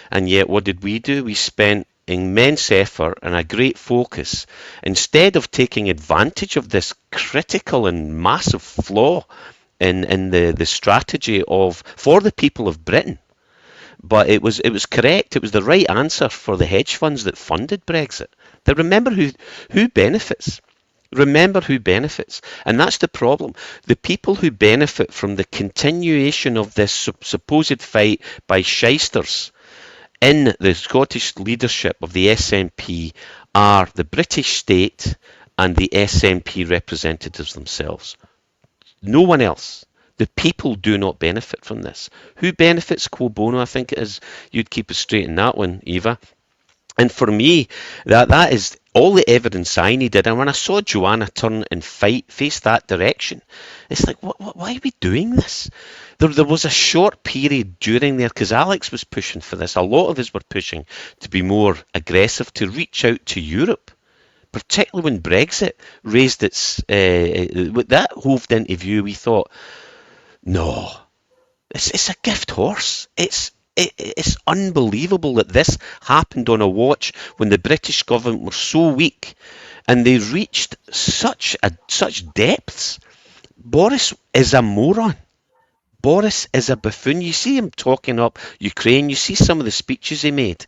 And yet, what did we do? We spent immense effort and a great focus, instead of taking advantage of this critical and massive flaw in the strategy for the people of Britain. But it was correct. It was the right answer for the hedge funds that funded Brexit. They remember who benefits. Remember who benefits. And that's the problem. The people who benefit from the continuation of this supposed fight by shysters in the Scottish leadership of the SNP are the British state and the SNP representatives themselves. No one else. The people do not benefit from this. Who benefits quo bono, I think it is. You'd keep us straight in that one, Eva. And for me, that is all the evidence I needed. And when I saw Joanna turn and face that direction, it's like, why are we doing this? There was a short period during there, because Alex was pushing for this. A lot of us were pushing to be more aggressive, to reach out to Europe, particularly when Brexit raised its... with that hoved into view, we thought, no, it's a gift horse. It's unbelievable that this happened on a watch when the British government were so weak and they reached such depths. Boris is a moron. Boris is a buffoon. You see him talking up Ukraine. You see some of the speeches he made.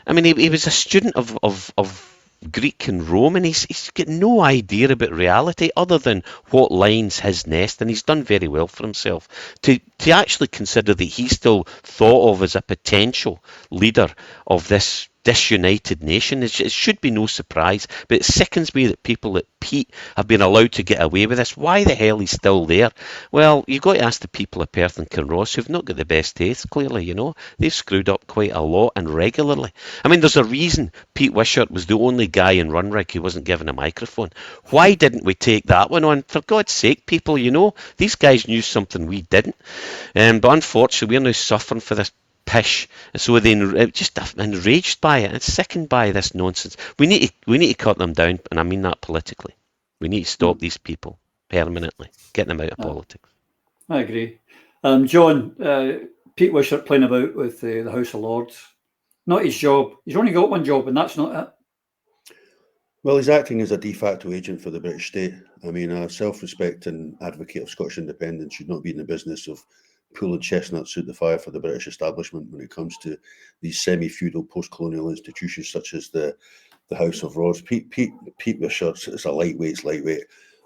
I mean, he was a student of Greek and Roman. He's got no idea about reality other than what lines his nest, and he's done very well for himself. To actually consider that he's still thought of as a potential leader of this disunited nation, it should be no surprise, but it sickens me that people like Pete have been allowed to get away with this. Why the hell he's still there? Well, you've got to ask the people of Perth and Kinross, who've not got the best taste, clearly, you know. They've screwed up quite a lot and regularly. I mean, there's a reason Pete Wishart was the only guy in Runrig who wasn't given a microphone. Why didn't we take that one on? For God's sake, people, you know, these guys knew something we didn't. But unfortunately, we're now suffering for this pish, so they just enraged by it and sickened by this nonsense. We need to cut them down, and I mean that politically. We need to stop these people permanently, get them out of politics. I agree. John, Pete Wishart playing about with the House of Lords, not his job. He's only got one job, and that's not it. Well, he's acting as a de facto agent for the British state. I mean, a self-respecting advocate of Scottish independence should not be in the business of pulling chestnuts out the fire for the British establishment when it comes to these semi-feudal post-colonial institutions such as the House of Lords. Pete Wishart is a lightweight.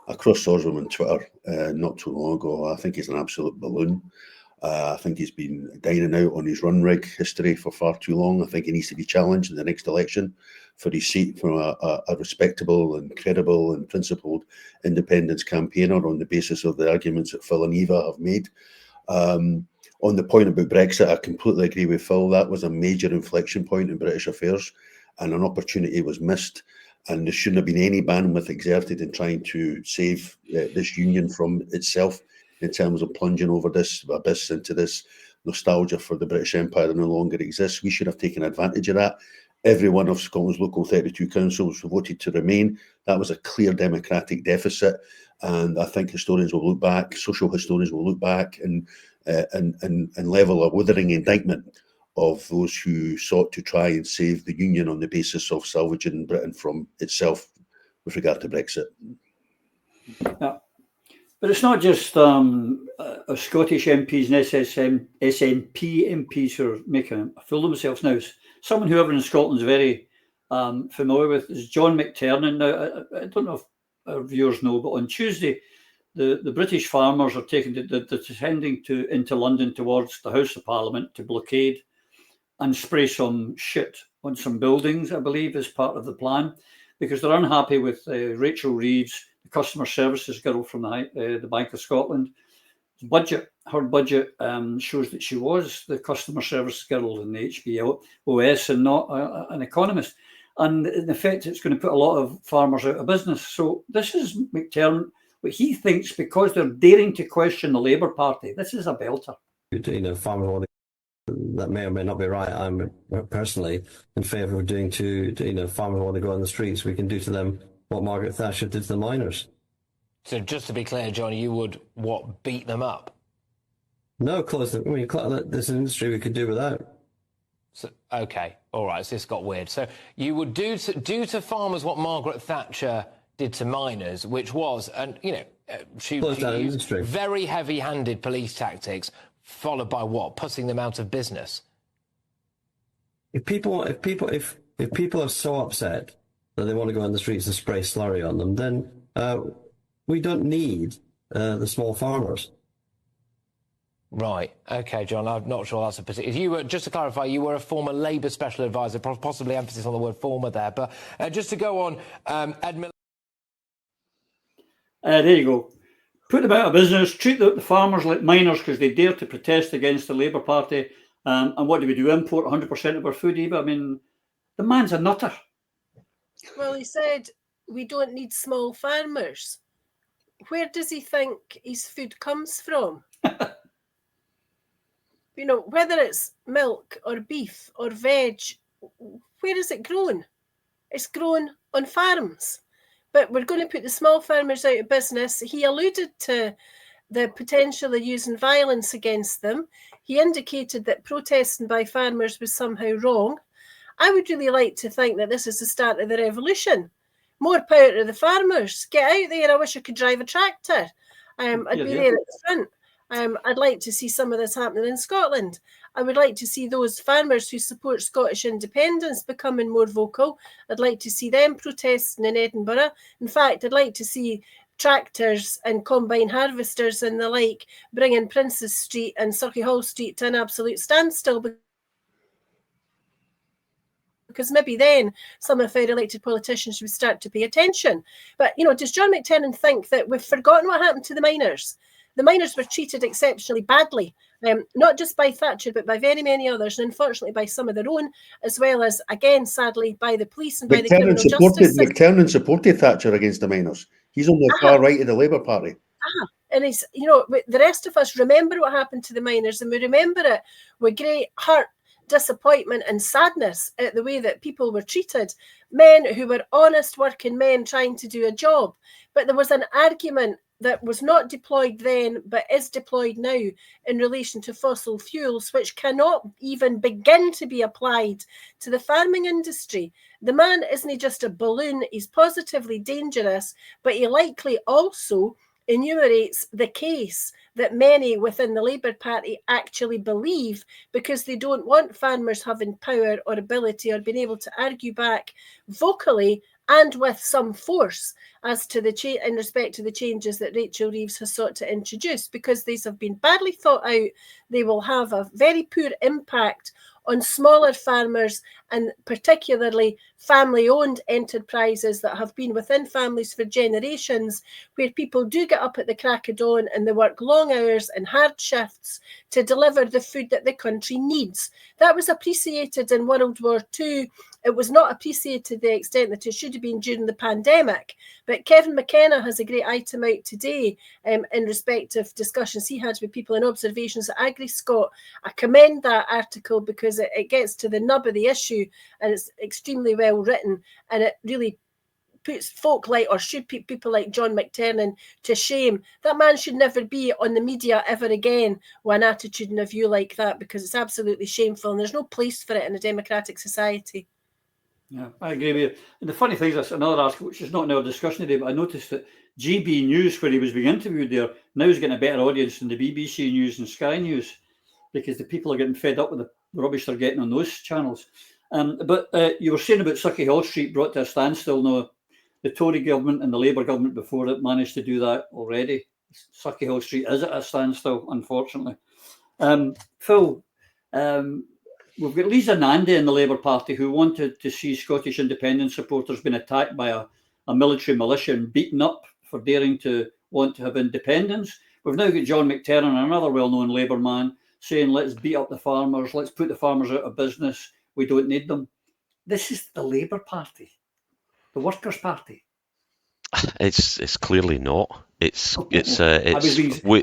I cross-swords him on Twitter not too long ago. I think he's an absolute balloon. I think he's been dining out on his Runrig history for far too long. I think he needs to be challenged in the next election for his seat from a respectable and credible and principled independence campaigner on the basis of the arguments that Phil and Eva have made. On the point about Brexit, I completely agree with Phil. That was a major inflection point in British affairs, and an opportunity was missed. And there shouldn't have been any bandwidth exerted in trying to save this union from itself in terms of plunging over this abyss into this nostalgia for the British Empire that no longer exists. We should have taken advantage of that. Every one of Scotland's local 32 councils voted to remain. That was a clear democratic deficit. And I think historians will look back, social historians will look back and level a withering indictment of those who sought to try and save the Union on the basis of salvaging Britain from itself with regard to Brexit. Yeah. But it's not just Scottish MPs and SNP MPs who are making a fool of themselves now. Someone who everyone in Scotland is very familiar with is John McTernan. Now, I don't know if our viewers know, but on Tuesday, the British farmers are descending into London towards the House of Parliament to blockade and spray some shit on some buildings, I believe, as part of the plan, because they're unhappy with Rachel Reeves, the customer services girl from the Bank of Scotland. Her budget shows that she was the customer service girl in the HBOS and not an economist. And in effect, it's going to put a lot of farmers out of business. So this is McTernan, what he thinks, because they're daring to question the Labour Party. This is a belter. Farmers want that may or may not be right. I'm personally in favour of doing to farmers want to go on the streets. We can do to them what Margaret Thatcher did to the miners. So just to be clear, Johnny, you would beat them up? No, close them. I mean, this is an industry we could do without. So, okay, All right, so this got weird. So you would do to farmers what Margaret Thatcher did to miners, which was, and she used very heavy-handed police tactics, followed by what? Putting them out of business. If people are so upset that they want to go on the streets and spray slurry on them, then we don't need the small farmers. Right. Okay, John, I'm not sure that's a particular... You were, just to clarify, you were a former Labour Special Advisor, possibly emphasis on the word former there, but just to go on, Ed Miller... There you go. Put them out of business, treat the farmers like minors because they dare to protest against the Labour Party. And what do we do? Import 100% of our food, Eva? I mean, the man's a nutter. Well, he said we don't need small farmers. Where does he think his food comes from? Whether it's milk or beef or veg, where is it grown? It's grown on farms. But we're going to put the small farmers out of business. He alluded to the potential of using violence against them. He indicated that protesting by farmers was somehow wrong. I would really like to think that this is the start of the revolution. More power to the farmers. Get out there. I wish I could drive a tractor. I'd be there at the front. I'd like to see some of this happening in Scotland. I would like to see those farmers who support Scottish independence becoming more vocal. I'd like to see them protesting in Edinburgh. In fact, I'd like to see tractors and combine harvesters and the like bringing Princes Street and Sauchiehall Street to an absolute standstill, because maybe then some of our elected politicians would start to pay attention. But, does John McTernan think that we've forgotten what happened to the miners? The miners were treated exceptionally badly, not just by Thatcher, but by very many others, and unfortunately by some of their own, as well as, again, sadly, by the police and by the criminal justice system. McTernan supported Thatcher against the miners. He's on the far right of the Labour Party. And he's, the rest of us remember what happened to the miners, and we remember it with great hurt, disappointment and sadness at the way that people were treated. Men who were honest working men trying to do a job. But there was an argument that was not deployed then, but is deployed now in relation to fossil fuels, which cannot even begin to be applied to the farming industry. The man isn't just a balloon, he's positively dangerous, but he likely also enumerates the case that many within the Labour Party actually believe, because they don't want farmers having power or ability or being able to argue back vocally and with some force as to the in respect to the changes that Rachel Reeves has sought to introduce, because these have been badly thought out. They will have a very poor impact on smaller farmers and particularly family-owned enterprises that have been within families for generations, where people do get up at the crack of dawn and they work long hours and hard shifts to deliver the food that the country needs. That was appreciated in World War II. It was not appreciated to the extent that it should have been during the pandemic. But Kevin McKenna has a great item out today in respect of discussions he had with people and observations at Agri-Scot. I commend that article because it gets to the nub of the issue, and it's extremely well written, and it really puts folk like, or should put people like John McTernan to shame. That man should never be on the media ever again with an attitude and a view like that, because it's absolutely shameful and there's no place for it in a democratic society. Yeah, I agree with you. And the funny thing is, that's another article which is not in our discussion today, but I noticed that GB News, where he was being interviewed there, now is getting a better audience than the BBC News and Sky News, because the people are getting fed up with the rubbish they're getting on those channels. But you were saying about Sauchiehall Street brought to a standstill. No, the Tory government and the Labour government before it managed to do that already. Sauchiehall Street is at a standstill, unfortunately. Phil, we've got Lisa Nandy in the Labour Party who wanted to see Scottish independence supporters being attacked by a military militia and beaten up for daring to want to have independence. We've now got John McTernan, another well-known Labour man, saying let's beat up the farmers, let's put the farmers out of business, we don't need them. This is the Labour Party, the Workers' Party. It's clearly not. It's I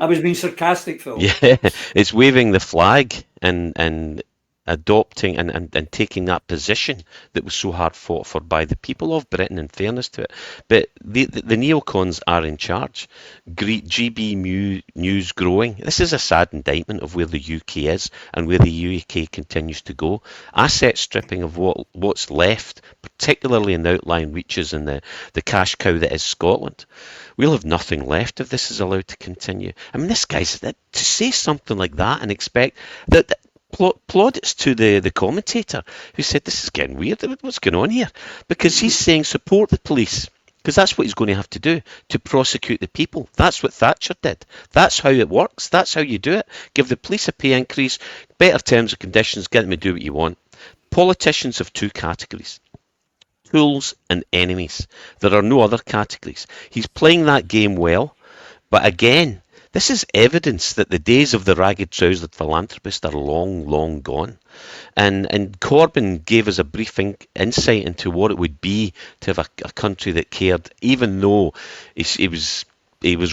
was being sarcastic, Phil. Yeah, it's waving the flag and adopting and taking that position that was so hard fought for by the people of Britain, in fairness to it. But the neocons are in charge. GB News growing. This is a sad indictment of where the UK is and where the UK continues to go. Asset stripping of what's left, particularly in the outlying reaches and the cash cow that is Scotland. We'll have nothing left if this is allowed to continue. I mean, this guy's, to say something like that and expect that plaudits to the commentator who said this is getting weird. What's going on here? Because he's saying support the police, because that's what he's going to have to do to prosecute the people. That's what Thatcher did. That's how it works. That's how you do it. Give the police a pay increase, better terms and conditions, get them to do what you want. Politicians have two categories: tools and enemies. There are no other categories. He's playing that game well, but again, this is evidence that the days of the ragged-trousered philanthropist are long, long gone. And Corbyn gave us a brief insight into what it would be to have a country that cared, even though he was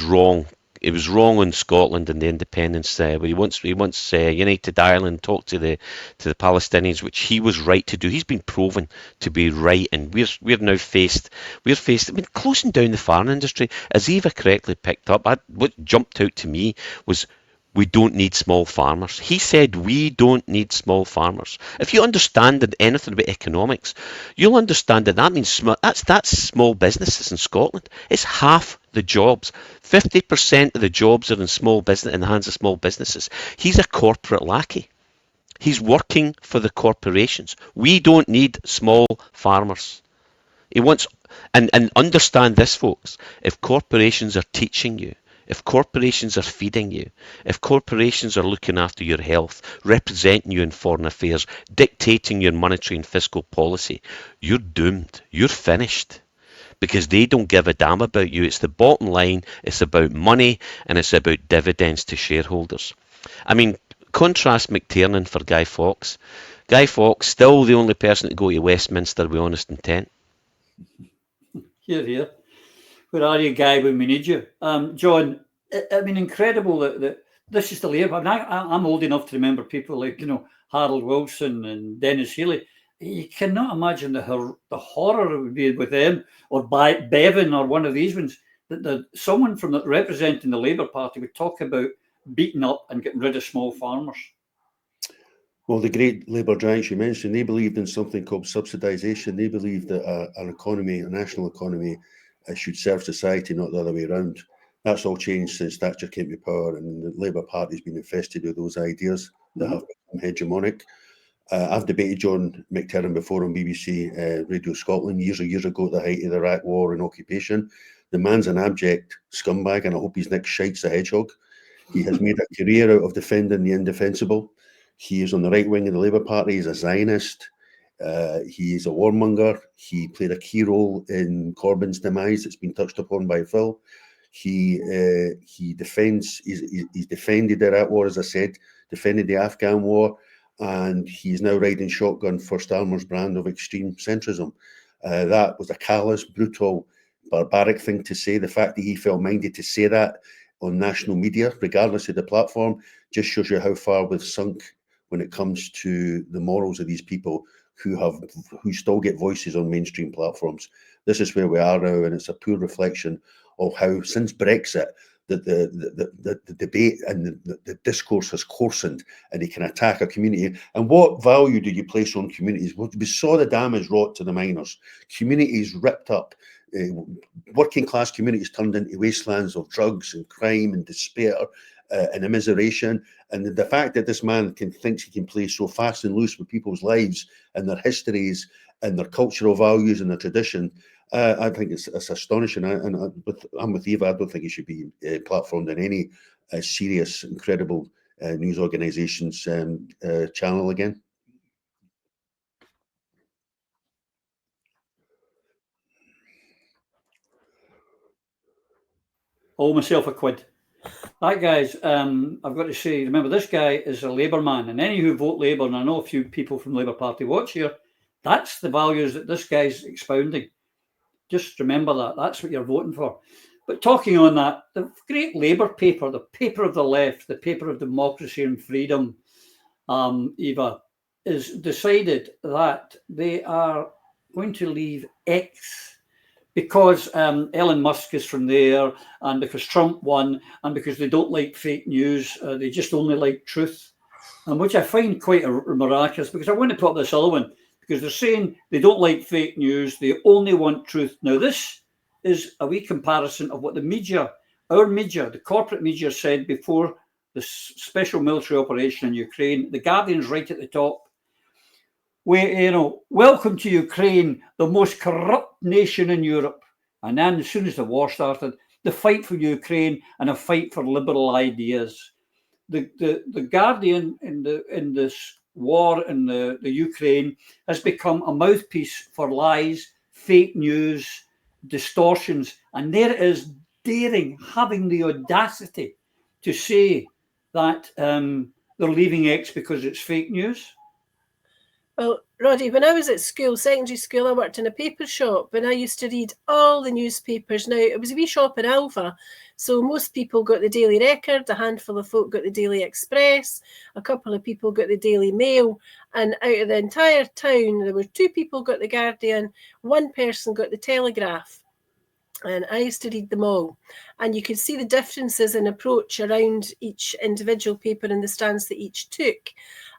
wrong. He was wrong on Scotland and the independence. But he wants United Ireland, talk to the Palestinians, which he was right to do. He's been proven to be right, and we're now faced. I mean, closing down the farm industry, as Eva correctly picked up. What jumped out to me was, we don't need small farmers. He said we don't need small farmers. If you understand anything about economics, you'll understand that means that's small businesses in Scotland. It's half the jobs. 50% of the jobs are in the hands of small businesses. He's a corporate lackey. He's working for the corporations. We don't need small farmers. He wants, and understand this, folks, if corporations are teaching you, if corporations are feeding you, if corporations are looking after your health, representing you in foreign affairs, dictating your monetary and fiscal policy, you're doomed. You're finished. Because they don't give a damn about you. It's the bottom line. It's about money, and it's about dividends to shareholders. I mean, contrast McTiernan for Guy Fawkes. Guy Fawkes, still the only person to go to Westminster with honest intent. Here. Where are you, Guy, when we need you? John, I mean, incredible that this is the Labour. I mean, I'm old enough to remember people like, Harold Wilson and Dennis Healy. You cannot imagine the horror it would be with them, or by Bevan or one of these ones, that someone from representing the Labour Party would talk about beating up and getting rid of small farmers. Well, the great Labour giants you mentioned, they believed in something called subsidisation. They believed that an economy, a national economy, should serve society, not the other way around. That's all changed since Thatcher came to power, and the Labour Party's been infested with those ideas that have become hegemonic. I've debated John McTiernan before on BBC Radio Scotland years ago at the height of the Iraq War and occupation. The man's an abject scumbag, and I hope his next shite's the hedgehog. He has made a career out of defending the indefensible. He is on the right wing of the Labour Party. He's a Zionist. He is a warmonger. He played a key role in Corbyn's demise. It's been touched upon by Phil. He's defended the Iraq War, as I said, defended the Afghan War, and he's now riding shotgun for Starmer's brand of extreme centrism. That was a callous, brutal, barbaric thing to say. The fact that he felt minded to say that on national media, regardless of the platform, just shows you how far we've sunk when it comes to the morals of these people who still get voices on mainstream platforms. This is where we are now, and it's a poor reflection of how, since Brexit, the debate and the discourse has coarsened, and they can attack a community. And what value do you place on communities? We saw the damage wrought to the miners. Communities ripped up. Working class communities turned into wastelands of drugs and crime and despair and immiseration. And the fact that this man thinks he can play so fast and loose with people's lives and their histories and their cultural values and their tradition, I think it's astonishing. I'm with Eva. I don't think he should be platformed in any serious, incredible news organisation's channel again. Owe myself a quid. That guy's, I've got to say, remember, this guy is a Labour man, and any who vote Labour, and I know a few people from the Labour Party watch here, that's the values that this guy's expounding. Just remember that. That's what you're voting for. But talking on that, the great Labour paper, the paper of the left, the paper of democracy and freedom, Eva, is decided that they are going to leave X because Elon Musk is from there, and because Trump won, and because they don't like fake news, they just only like truth, and which I find quite miraculous, because I want to put up this other one, because they're saying they don't like fake news, they only want truth. Now, this is a wee comparison of what the media, our media, the corporate media, said before the special military operation in Ukraine. The Guardian's right at the top. Welcome to Ukraine, the most corrupt nation in Europe. And then as soon as the war started, the fight for Ukraine and a fight for liberal ideas. The Guardian in this war in the Ukraine has become a mouthpiece for lies, fake news, distortions. And there it is, having the audacity to say that they're leaving X because it's fake news. Well, Roddy, when I was at school, secondary school, I worked in a paper shop, and I used to read all the newspapers. Now, it was a wee shop in Alva, so most people got the Daily Record, a handful of folk got the Daily Express, a couple of people got the Daily Mail, and out of the entire town, there were 2 people got the Guardian, 1 person got the Telegraph. And I used to read them all. And you could see the differences in approach around each individual paper and the stance that each took.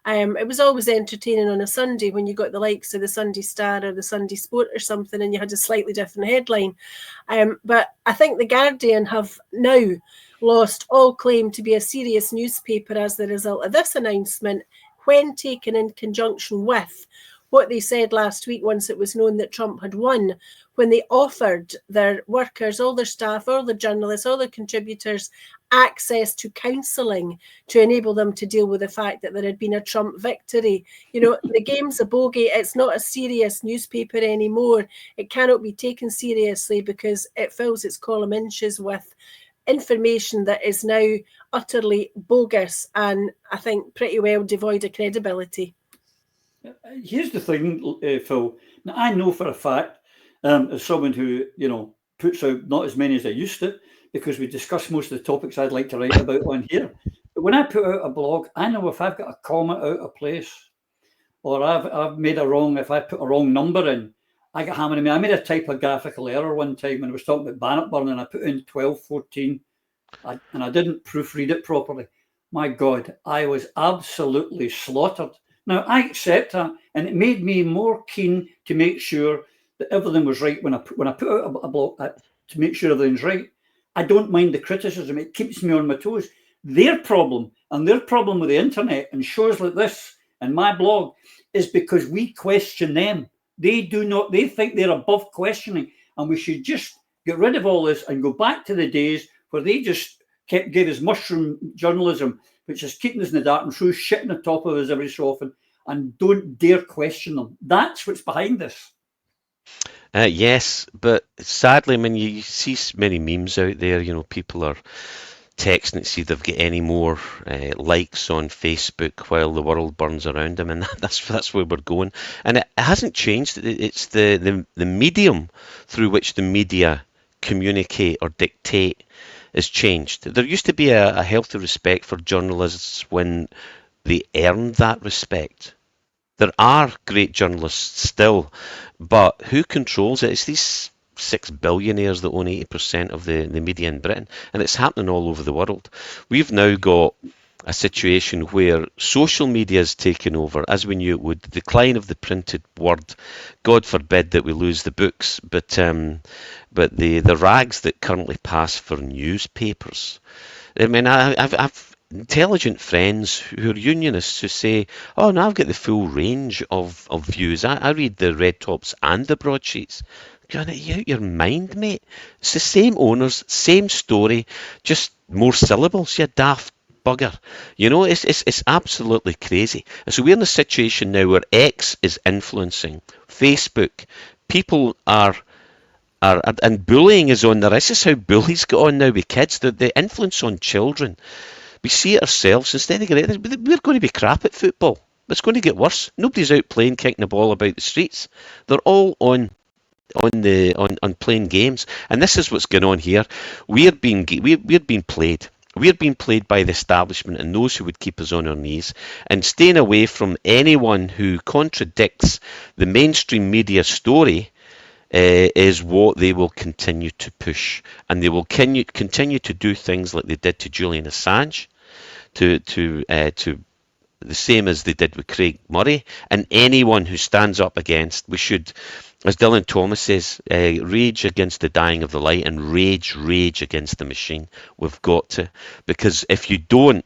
It was always entertaining on a Sunday when you got the likes of the Sunday Star or the Sunday Sport or something, and you had a slightly different headline. But I think the Guardian have now lost all claim to be a serious newspaper as the result of this announcement, when taken in conjunction with what they said last week once it was known that Trump had won, when they offered their workers, all their staff, all the journalists, all the contributors access to counselling to enable them to deal with the fact that there had been a Trump victory. The game's a bogey. It's not a serious newspaper anymore. It cannot be taken seriously because it fills its column inches with information that is now utterly bogus and I think pretty well devoid of credibility. Here's the thing, Phil. Now, I know for a fact, as someone who, puts out not as many as I used to, because we discuss most of the topics I'd like to write about on here. But when I put out a blog, I know if I've got a comma out of place, or I've made if I put a wrong number in, I get hammered at me. I made a typographical error one time when I was talking about Bannockburn, and I put in 1214, and I didn't proofread it properly. My God, I was absolutely slaughtered. Now, I accept that, and it made me more keen to make sure that everything was right when I put out a blog, to make sure everything's right. I don't mind the criticism. It keeps me on my toes. Their problem with the internet and shows like this and my blog is because we question them. They think they're above questioning, and we should just get rid of all this and go back to the days where they just gave us mushroom journalism, which is keeping us in the dark and through shit on top of us every so often, and don't dare question them. That's what's behind this. Yes, but sadly, I mean, you see many memes out there, people are texting to see if they've got any more likes on Facebook while the world burns around them, and that's where we're going. And it hasn't changed. It's the medium through which the media communicate or dictate has changed. There used to be a healthy respect for journalists when they earned that respect. There are great journalists still, but who controls it? It's these 6 billionaires that own 80% of the media in Britain, and it's happening all over the world. We've now got a situation where social media is taking over, as we knew it would. The decline of the printed word. God forbid that we lose the books, but the rags that currently pass for newspapers. I mean, I've intelligent friends who are unionists who say, oh no, I've got the full range of views. I read the red tops and the broadsheets. Are you out your mind, mate? It's the same owners, same story, just more syllables, you daft bugger. It's absolutely crazy. And so we're in a situation now where X is influencing Facebook. People are and bullying is on there. This is how bullies get on now with kids. The influence on children. We see it ourselves. Instead of we're going to be crap at football. It's going to get worse. Nobody's out playing, kicking the ball about the streets. They're all on playing games, and this is what's going on here. We're being played. We're being played by the establishment and those who would keep us on our knees, and staying away from anyone who contradicts the mainstream media story is what they will continue to push, and they will continue to do things like they did to Julian Assange, to the same as they did with Craig Murray, and anyone who stands up against. We should, as Dylan Thomas says, rage against the dying of the light and rage against the machine. We've got to, because if you don't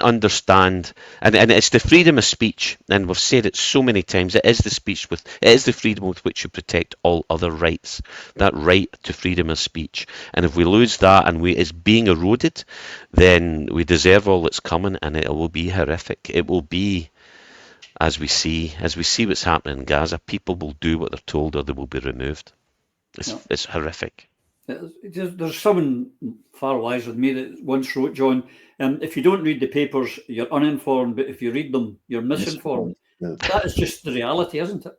understand, and it's the freedom of speech, and we've said it so many times, it is the freedom with which you protect all other rights, that right to freedom of speech. And if we lose that and it's being eroded, then we deserve all that's coming, and it will be horrific. It will be, as we see what's happening in Gaza, people will do what they're told or they will be removed. It's horrific. There's someone far wiser than me that once wrote, John, if you don't read the papers, you're uninformed, but if you read them, you're misinformed. Yeah. That is just the reality, isn't it?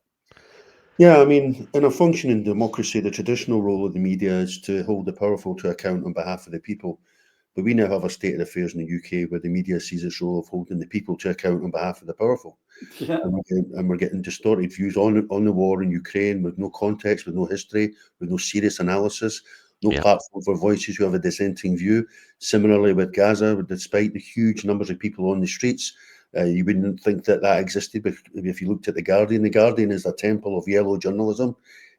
Yeah, I mean, in a functioning democracy, the traditional role of the media is to hold the powerful to account on behalf of the people. But we now have a state of affairs in the UK where the media sees its role of holding the people to account on behalf of the powerful. Yeah. And we're getting distorted views on the war in Ukraine with no context, with no history, with no serious analysis, no platform for voices who have a dissenting view. Similarly with Gaza, despite the huge numbers of people on the streets, you wouldn't think that existed, but if you looked at The Guardian is a temple of yellow journalism.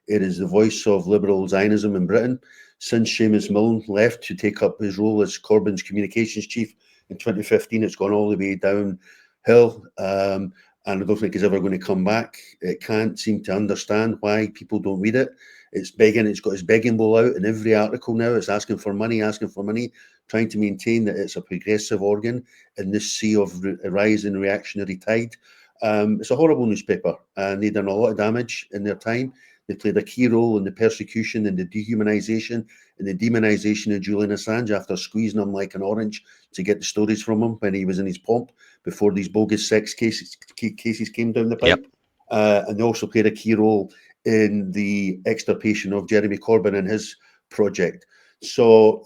It is the voice of liberal Zionism in Britain. Since Seamus Milne left to take up his role as Corbyn's communications chief in 2015, it's gone all the way downhill, and I don't think it's ever going to come back. It can't seem to understand why people don't read it. It's got its begging bowl out in every article now. It's asking for money, trying to maintain that it's a progressive organ in this sea of a rising reactionary tide. It's a horrible newspaper, and they've done a lot of damage in their time. They played a key role in the persecution and the dehumanization and the demonization of Julian Assange after squeezing him like an orange to get the stories from him when he was in his pomp before these bogus sex cases came down the pipe. And they also played a key role in the extirpation of Jeremy Corbyn and his project. So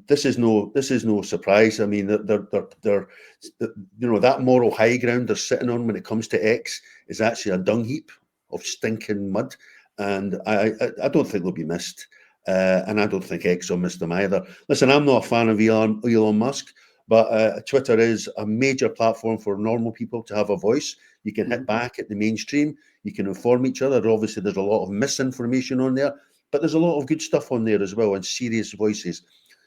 this is no surprise. I mean, they're that moral high ground they're sitting on when it comes to X is actually a dung heap of stinking mud. And I don't think they'll be missed. And I don't think X will miss them either. Listen, I'm not a fan of Elon Musk, but Twitter is a major platform for normal people to have a voice. You can hit back at the mainstream. You can inform each other. Obviously, there's a lot of misinformation on there, but there's a lot of good stuff on there as well, and serious voices.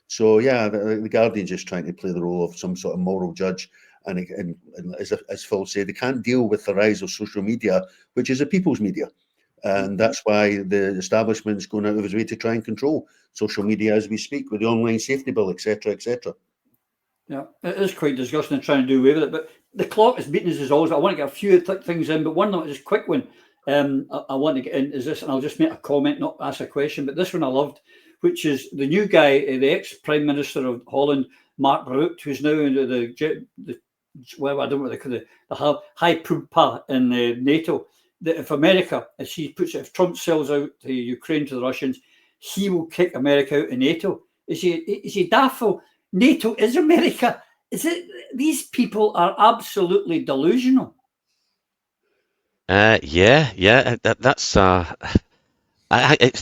So, yeah, the Guardian's just trying to play the role of some sort of moral judge. And as Phil said, they can't deal with the rise of social media, which is a people's media. And that's why the establishment's going out of its way to try and control social media as we speak with the online safety bill, etc., etc. Yeah, it is quite disgusting trying to do away with it. But the clock is beating us as always. I want to get a few things in, but one not just quick one. I want to get in is this, and I'll just make a comment, not ask a question. But this one I loved, which is the new guy, the ex-Prime Minister of Holland, Mark Rutte, who's now into the high pupa in NATO. That if America, as he puts it, if Trump sells out to Ukraine to the Russians, he will kick America out of NATO. Is he daft? NATO is America. Is it? These people are absolutely delusional. That's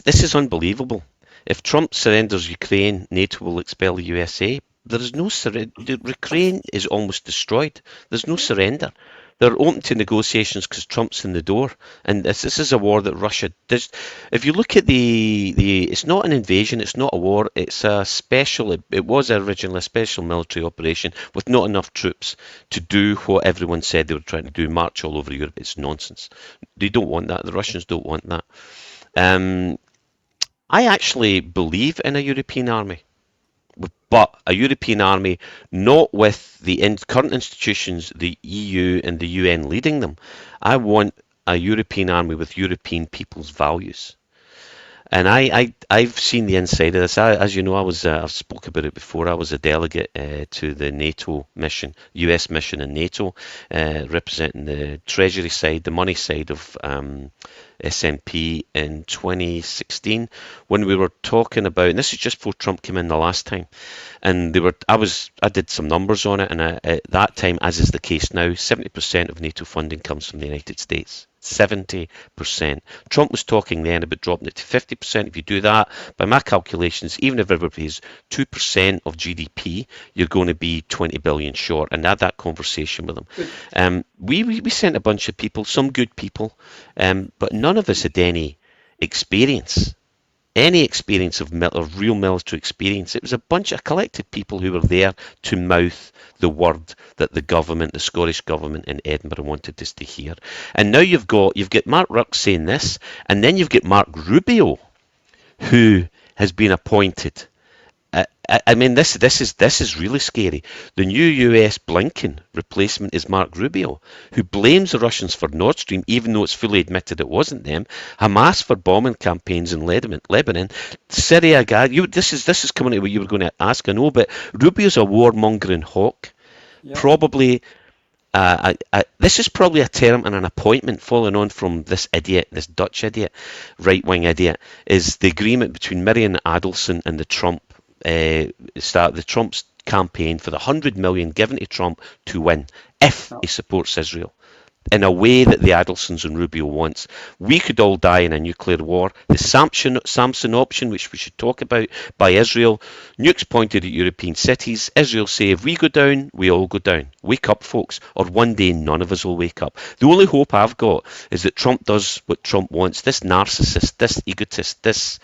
this is unbelievable. If Trump surrenders Ukraine, NATO will expel the USA. There is no surrender. Ukraine is almost destroyed. There's no surrender. They're open to negotiations because Trump's in the door, and this is a war that Russia does. If you look at it's not an invasion, it's not a war, it's a special. It was originally a special military operation with not enough troops to do what everyone said they were trying to do: march all over Europe. It's nonsense. They don't want that. The Russians don't want that. I actually believe in a European army. But a European army not with the current institutions, the EU and the UN leading them. I want a European army with European people's values. And I've seen the inside of this. As you know, I've spoke about it before. I was a delegate to the NATO mission, US mission in NATO, representing the treasury side, the money side of SNP in 2016, when we were talking about, and this is just before Trump came in the last time, and I did some numbers on it, and at that time, as is the case now, 70% of NATO funding comes from the United States. 70%. Trump was talking then about dropping it to 50%. If you do that, by my calculations, even if everybody is 2% of GDP, you're going to be 20 billion short. And I had that conversation with him. We sent a bunch of people, some good people, but none of us had any experience of real military experience. It was a bunch of collected people who were there to mouth the word that the Scottish government in Edinburgh wanted us to hear. And now you've got Mark Ruck saying this, and then you've got Mark Rubio, who has been appointed. I mean, this is really scary. The new US Blinken replacement is Mark Rubio, who blames the Russians for Nord Stream, even though it's fully admitted it wasn't them. Hamas for bombing campaigns in Lebanon. Syria, this is coming to what you were going to ask, I know, but Rubio's a warmongering hawk. Yeah. Probably, this is probably a term and an appointment following on from this Dutch idiot, right-wing idiot, is the agreement between Miriam Adelson and the Trump's campaign for the 100 million given to Trump to win if he supports Israel in a way that the Adelsons and Rubio wants. We could all die in a nuclear war. The Samson option, which we should talk about, by Israel, nukes pointed at European cities. Israel say, if we go down, we all go down. Wake up, folks, or one day none of us will wake up. The only hope I've got is that Trump does what Trump wants. This narcissist, this egotist, this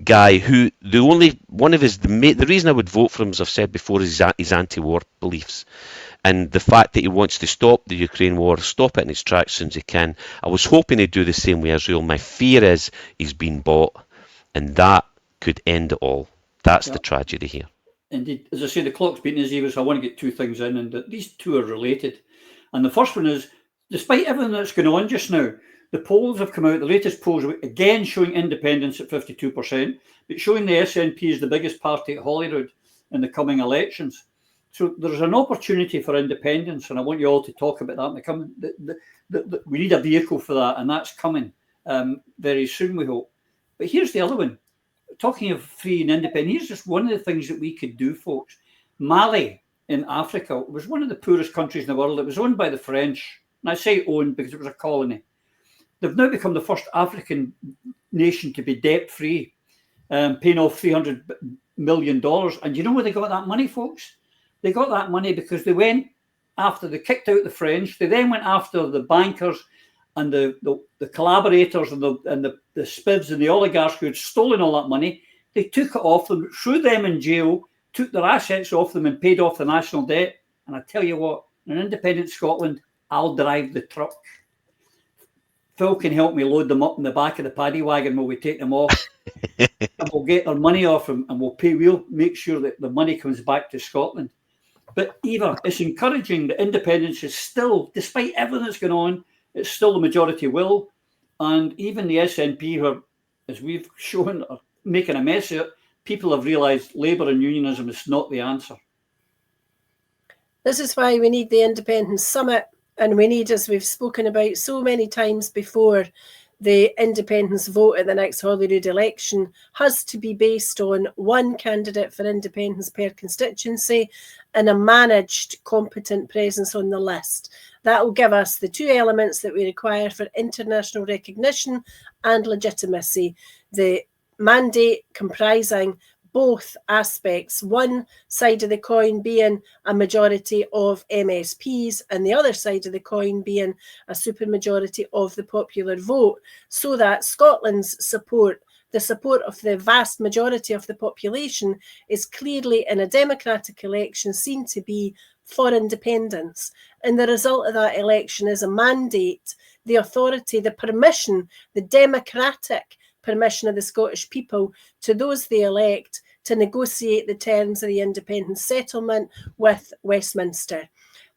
guy who the reason I would vote for him, as I've said before, is his anti-war beliefs. And the fact that he wants to stop the Ukraine war, stop it in its tracks as soon as he can. I was hoping he'd do the same with Israel. My fear is he's been bought, and that could end it all. That's the tragedy here. Indeed. As I say, the clock's beating his ears. I want to get two things in, and these two are related. And the first one is, despite everything that's going on just now, the polls have come out, the latest polls, again showing independence at 52%, but showing the SNP as the biggest party at Holyrood in the coming elections. So there's an opportunity for independence, and I want you all to talk about that. We need a vehicle for that, and that's coming very soon, we hope. But here's the other one. Talking of free and independent, here's just one of the things that we could do, folks. Mali in Africa was one of the poorest countries in the world. It was owned by the French, and I say owned because it was a colony. They've now become the first African nation to be debt-free, paying off $300 million. And you know where they got that money, folks? They got that money because they kicked out the French. They then went after the bankers and the collaborators and the spivs and the oligarchs who had stolen all that money. They took it off them, threw them in jail, took their assets off them and paid off the national debt. And I tell you what, in independent Scotland, I'll drive the truck. Phil can help me load them up in the back of the paddy wagon while we take them off. And we'll get their money off them, and we'll make sure that the money comes back to Scotland. But Eva, it's encouraging that independence is still, despite everything that's going on, it's still the majority will. And even the SNP, who are, as we've shown, are making a mess of it, people have realised Labour and unionism is not the answer. This is why we need the Independence Summit, and we need, as we've spoken about so many times before, the independence vote at the next Holyrood election has to be based on one candidate for independence per constituency and a managed, competent presence on the list. That will give us the two elements that we require for international recognition and legitimacy. The mandate comprising both aspects, one side of the coin being a majority of MSPs and the other side of the coin being a supermajority of the popular vote, so that Scotland's support, the support of the vast majority of the population, is clearly in a democratic election seen to be for independence. And the result of that election is a mandate, the authority, the permission, the democratic permission of the Scottish people to those they elect to negotiate the terms of the independence settlement with Westminster.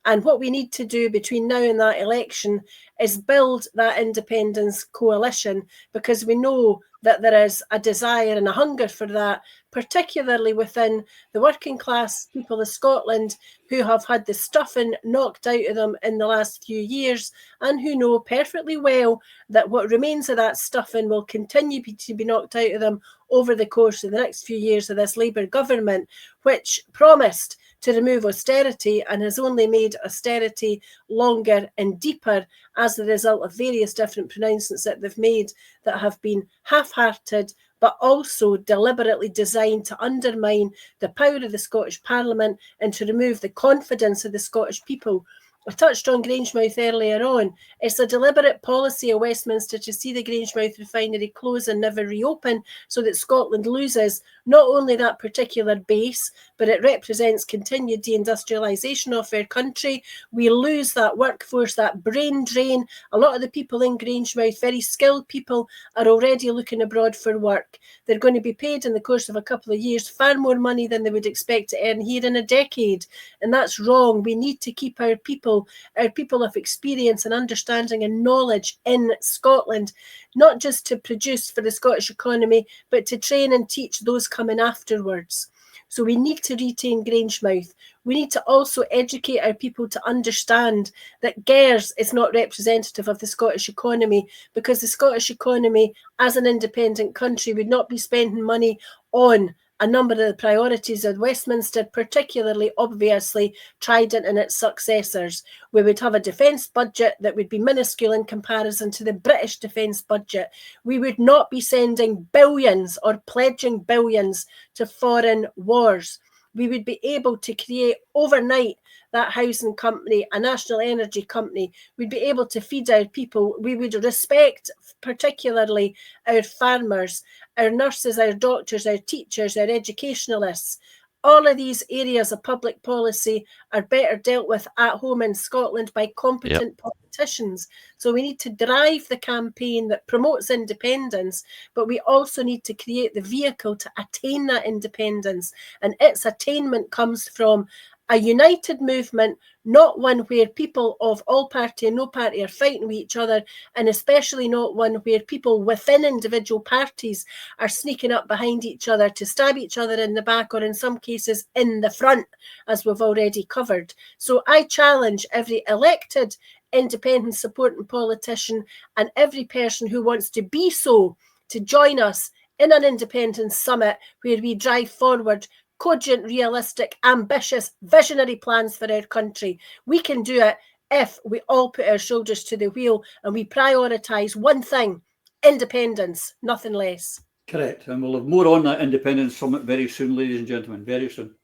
And what we need to do between now and that election is build that independence coalition, because we know that there is a desire and a hunger for that, particularly within the working class people of Scotland, who have had the stuffing knocked out of them in the last few years, and who know perfectly well that what remains of that stuffing will continue to be knocked out of them over the course of the next few years of this Labour government, which promised to remove austerity and has only made austerity longer and deeper as the result of various different pronouncements that they've made that have been half-hearted, but also deliberately designed to undermine the power of the Scottish Parliament and to remove the confidence of the Scottish people. I touched on Grangemouth earlier on. It's a deliberate policy of Westminster to see the Grangemouth refinery close and never reopen, so that Scotland loses not only that particular base, but it represents continued deindustrialisation of our country. We lose that workforce, that brain drain. A lot of the people in Grangemouth, very skilled people, are already looking abroad for work. They're going to be paid in the course of a couple of years far more money than they would expect to earn here in a decade. And that's wrong. We need to keep our people of experience and understanding and knowledge in Scotland, not just to produce for the Scottish economy, but to train and teach those coming afterwards. So we need to retain Grangemouth. We need to also educate our people to understand that GERS is not representative of the Scottish economy, because the Scottish economy, as an independent country, would not be spending money on a number of the priorities of Westminster, particularly, obviously, Trident and its successors. We would have a defence budget that would be minuscule in comparison to the British defence budget. We would not be sending billions or pledging billions to foreign wars. We would be able to create overnight that housing company, a national energy company. We'd be able to feed our people. We would respect particularly our farmers, our nurses, our doctors, our teachers, our educationalists. All of these areas of public policy are better dealt with at home in Scotland by competent politicians. So we need to drive the campaign that promotes independence, but we also need to create the vehicle to attain that independence. And its attainment comes from a united movement, not one where people of all party and no party are fighting with each other, and especially not one where people within individual parties are sneaking up behind each other to stab each other in the back, or in some cases in the front, as we've already covered. So I challenge every elected independent supporting politician and every person who wants to be so to join us in an independence summit where we drive forward cogent, realistic, ambitious, visionary plans for our country. We can do it if we all put our shoulders to the wheel and we prioritise one thing: independence, nothing less. Correct. And we'll have more on that independence summit very soon, ladies and gentlemen, very soon.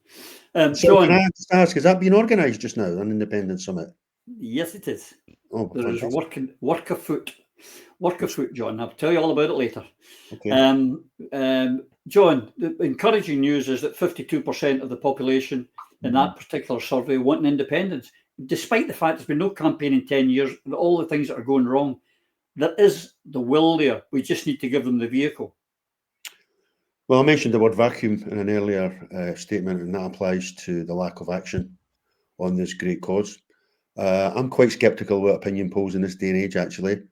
So John, can I just ask, has that been organised just now, an independence summit? Yes, it is. Oh, there is work afoot, John. I'll tell you all about it later. Okay. John, the encouraging news is that 52% of the population in that particular survey want independence, despite the fact there's been no campaign in 10 years and all the things that are going wrong. There is the will there. We just need to give them the vehicle. Well, I mentioned the word vacuum in an earlier statement, and that applies to the lack of action on this great cause. I'm quite sceptical about opinion polls in this day and age, actually.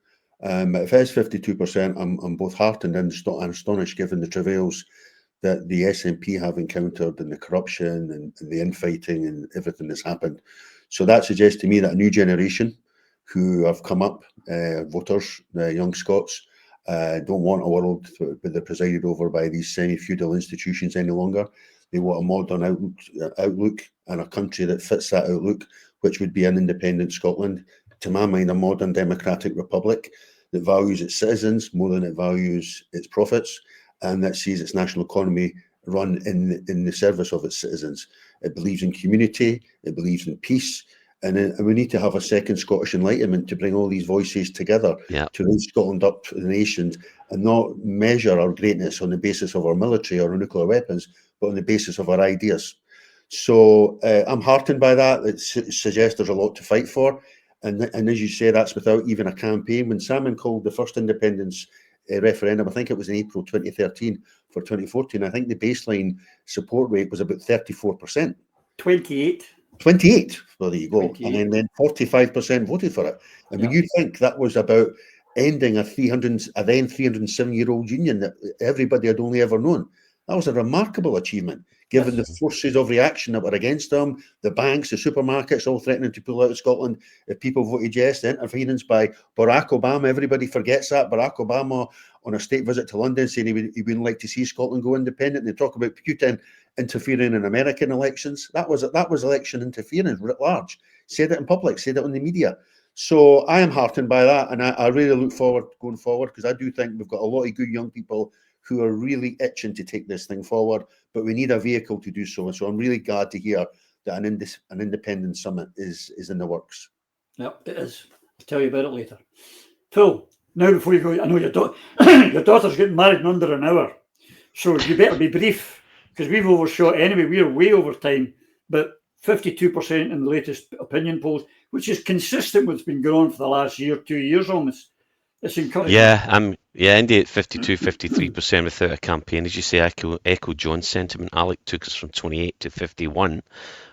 If it is 52%, I'm both heartened and astonished, given the travails that the SNP have encountered, and the corruption and the infighting and everything that's happened. So that suggests to me that a new generation who have come up, voters, young Scots, don't want a world where they're presided over by these semi-feudal institutions any longer. They want a modern outlook and a country that fits that outlook, which would be an independent Scotland. To my mind, a modern democratic republic that values its citizens more than it values its profits, and that sees its national economy run in the service of its citizens. It believes in community, it believes in peace, and we need to have a second Scottish Enlightenment to bring all these voices together, to raise Scotland up to the nations, and not measure our greatness on the basis of our military or our nuclear weapons, but on the basis of our ideas. So I'm heartened by that. It suggests there's a lot to fight for. And as you say, that's without even a campaign. When Salmon called the first independence referendum, I think it was in April 2013 for 2014, I think the baseline support rate was about 34%. 28. 28. Well, there you go. 28. And then 45% voted for it. And when you think that was about ending a 307-year-old union that everybody had only ever known, that was a remarkable achievement, given the forces of reaction that were against them, the banks, the supermarkets all threatening to pull out of Scotland if people voted yes, the interference by Barack Obama. Everybody forgets that. Barack Obama on a state visit to London saying he wouldn't like to see Scotland go independent. They talk about Putin interfering in American elections. That was election interference writ large. Said it in public, said it on the media. So I am heartened by that, and I really look forward going forward, because I do think we've got a lot of good young people who are really itching to take this thing forward, but we need a vehicle to do so. And so I'm really glad to hear that an independent summit is in the works. Yep, it is. I'll tell you about it later. Phil, now before you go, I know your daughter's getting married in under an hour, so you better be brief, because we've overshot anyway. We're way over time, but 52% in the latest opinion polls, which is consistent with what's been going on for the last year, 2 years almost. It's encouraging. Yeah, Indy at 52, 53% without a campaign. As you say, echo John's sentiment. Alec took us from 28 to 51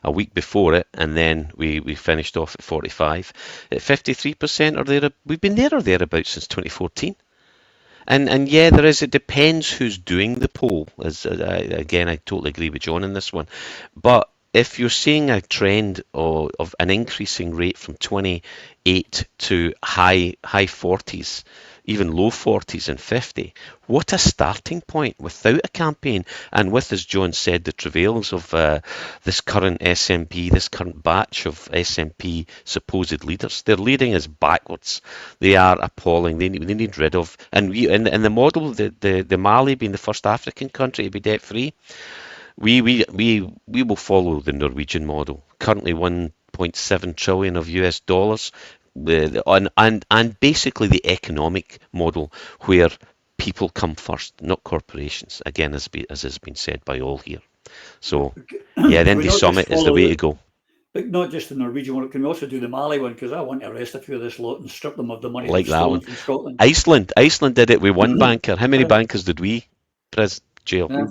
a week before it, and then we finished off at 45. At 53% or there, we've been there or thereabouts since 2014. And yeah, there is. It depends who's doing the poll. Again, I totally agree with John in this one, but if you're seeing a trend of an increasing rate from 28 to high 40s, even low 40s and 50, what a starting point without a campaign, and with, as John said, the travails of this current SNP, this current batch of SNP supposed leaders. They're leading us backwards. They are appalling. They need rid of, and the model, the Mali being the first African country to be debt free. We will follow the Norwegian model. Currently 1.7 trillion of US dollars, and basically the economic model where people come first, not corporations. Again, as has been said by all here. So yeah, the Indy Summit is the way to go. But not just the Norwegian one. Can we also do the Mali one? Because I want to arrest a few of this lot and strip them of the money like that one. From Scotland. Iceland did it with one banker. How many bankers did we jail? Yeah.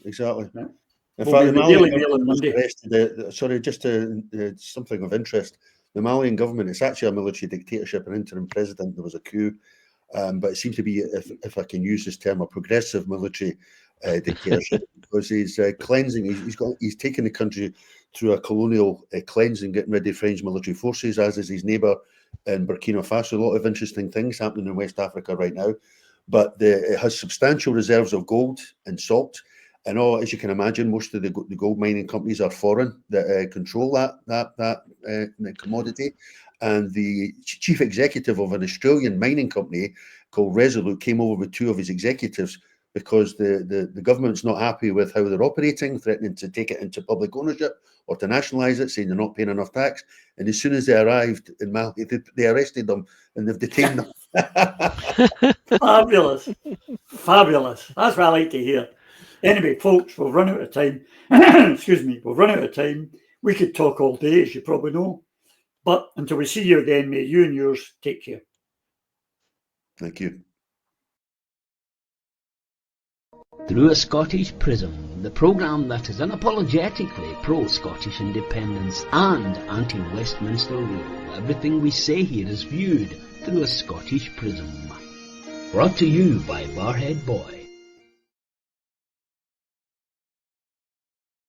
Exactly. Yeah. In We'll fact, the Malian arrested, something of interest. The Malian government, it's actually a military dictatorship, an interim president. There was a coup, but it seems to be, if I can use this term, a progressive military dictatorship, because he's cleansing. He's taken the country through a colonial cleansing, getting rid of French military forces, as is his neighbour in Burkina Faso. A lot of interesting things happening in West Africa right now, but it has substantial reserves of gold and salt. And as you can imagine, most of the gold mining companies are foreign that control that commodity. And the chief executive of an Australian mining company called Resolute came over with two of his executives because the government's not happy with how they're operating, threatening to take it into public ownership or to nationalise it, saying they're not paying enough tax. And as soon as they arrived in Mali, they arrested them and they've detained them. Fabulous. That's what I like to hear. Anyway, folks, we've run out of time. Excuse me, we've run out of time. We could talk all day, as you probably know. But until we see you again, may you and yours take care. Thank you. Through a Scottish Prism, the programme that is unapologetically pro-Scottish independence and anti-Westminster rule. Everything we say here is viewed through a Scottish prism. Brought to you by Barhead Boy.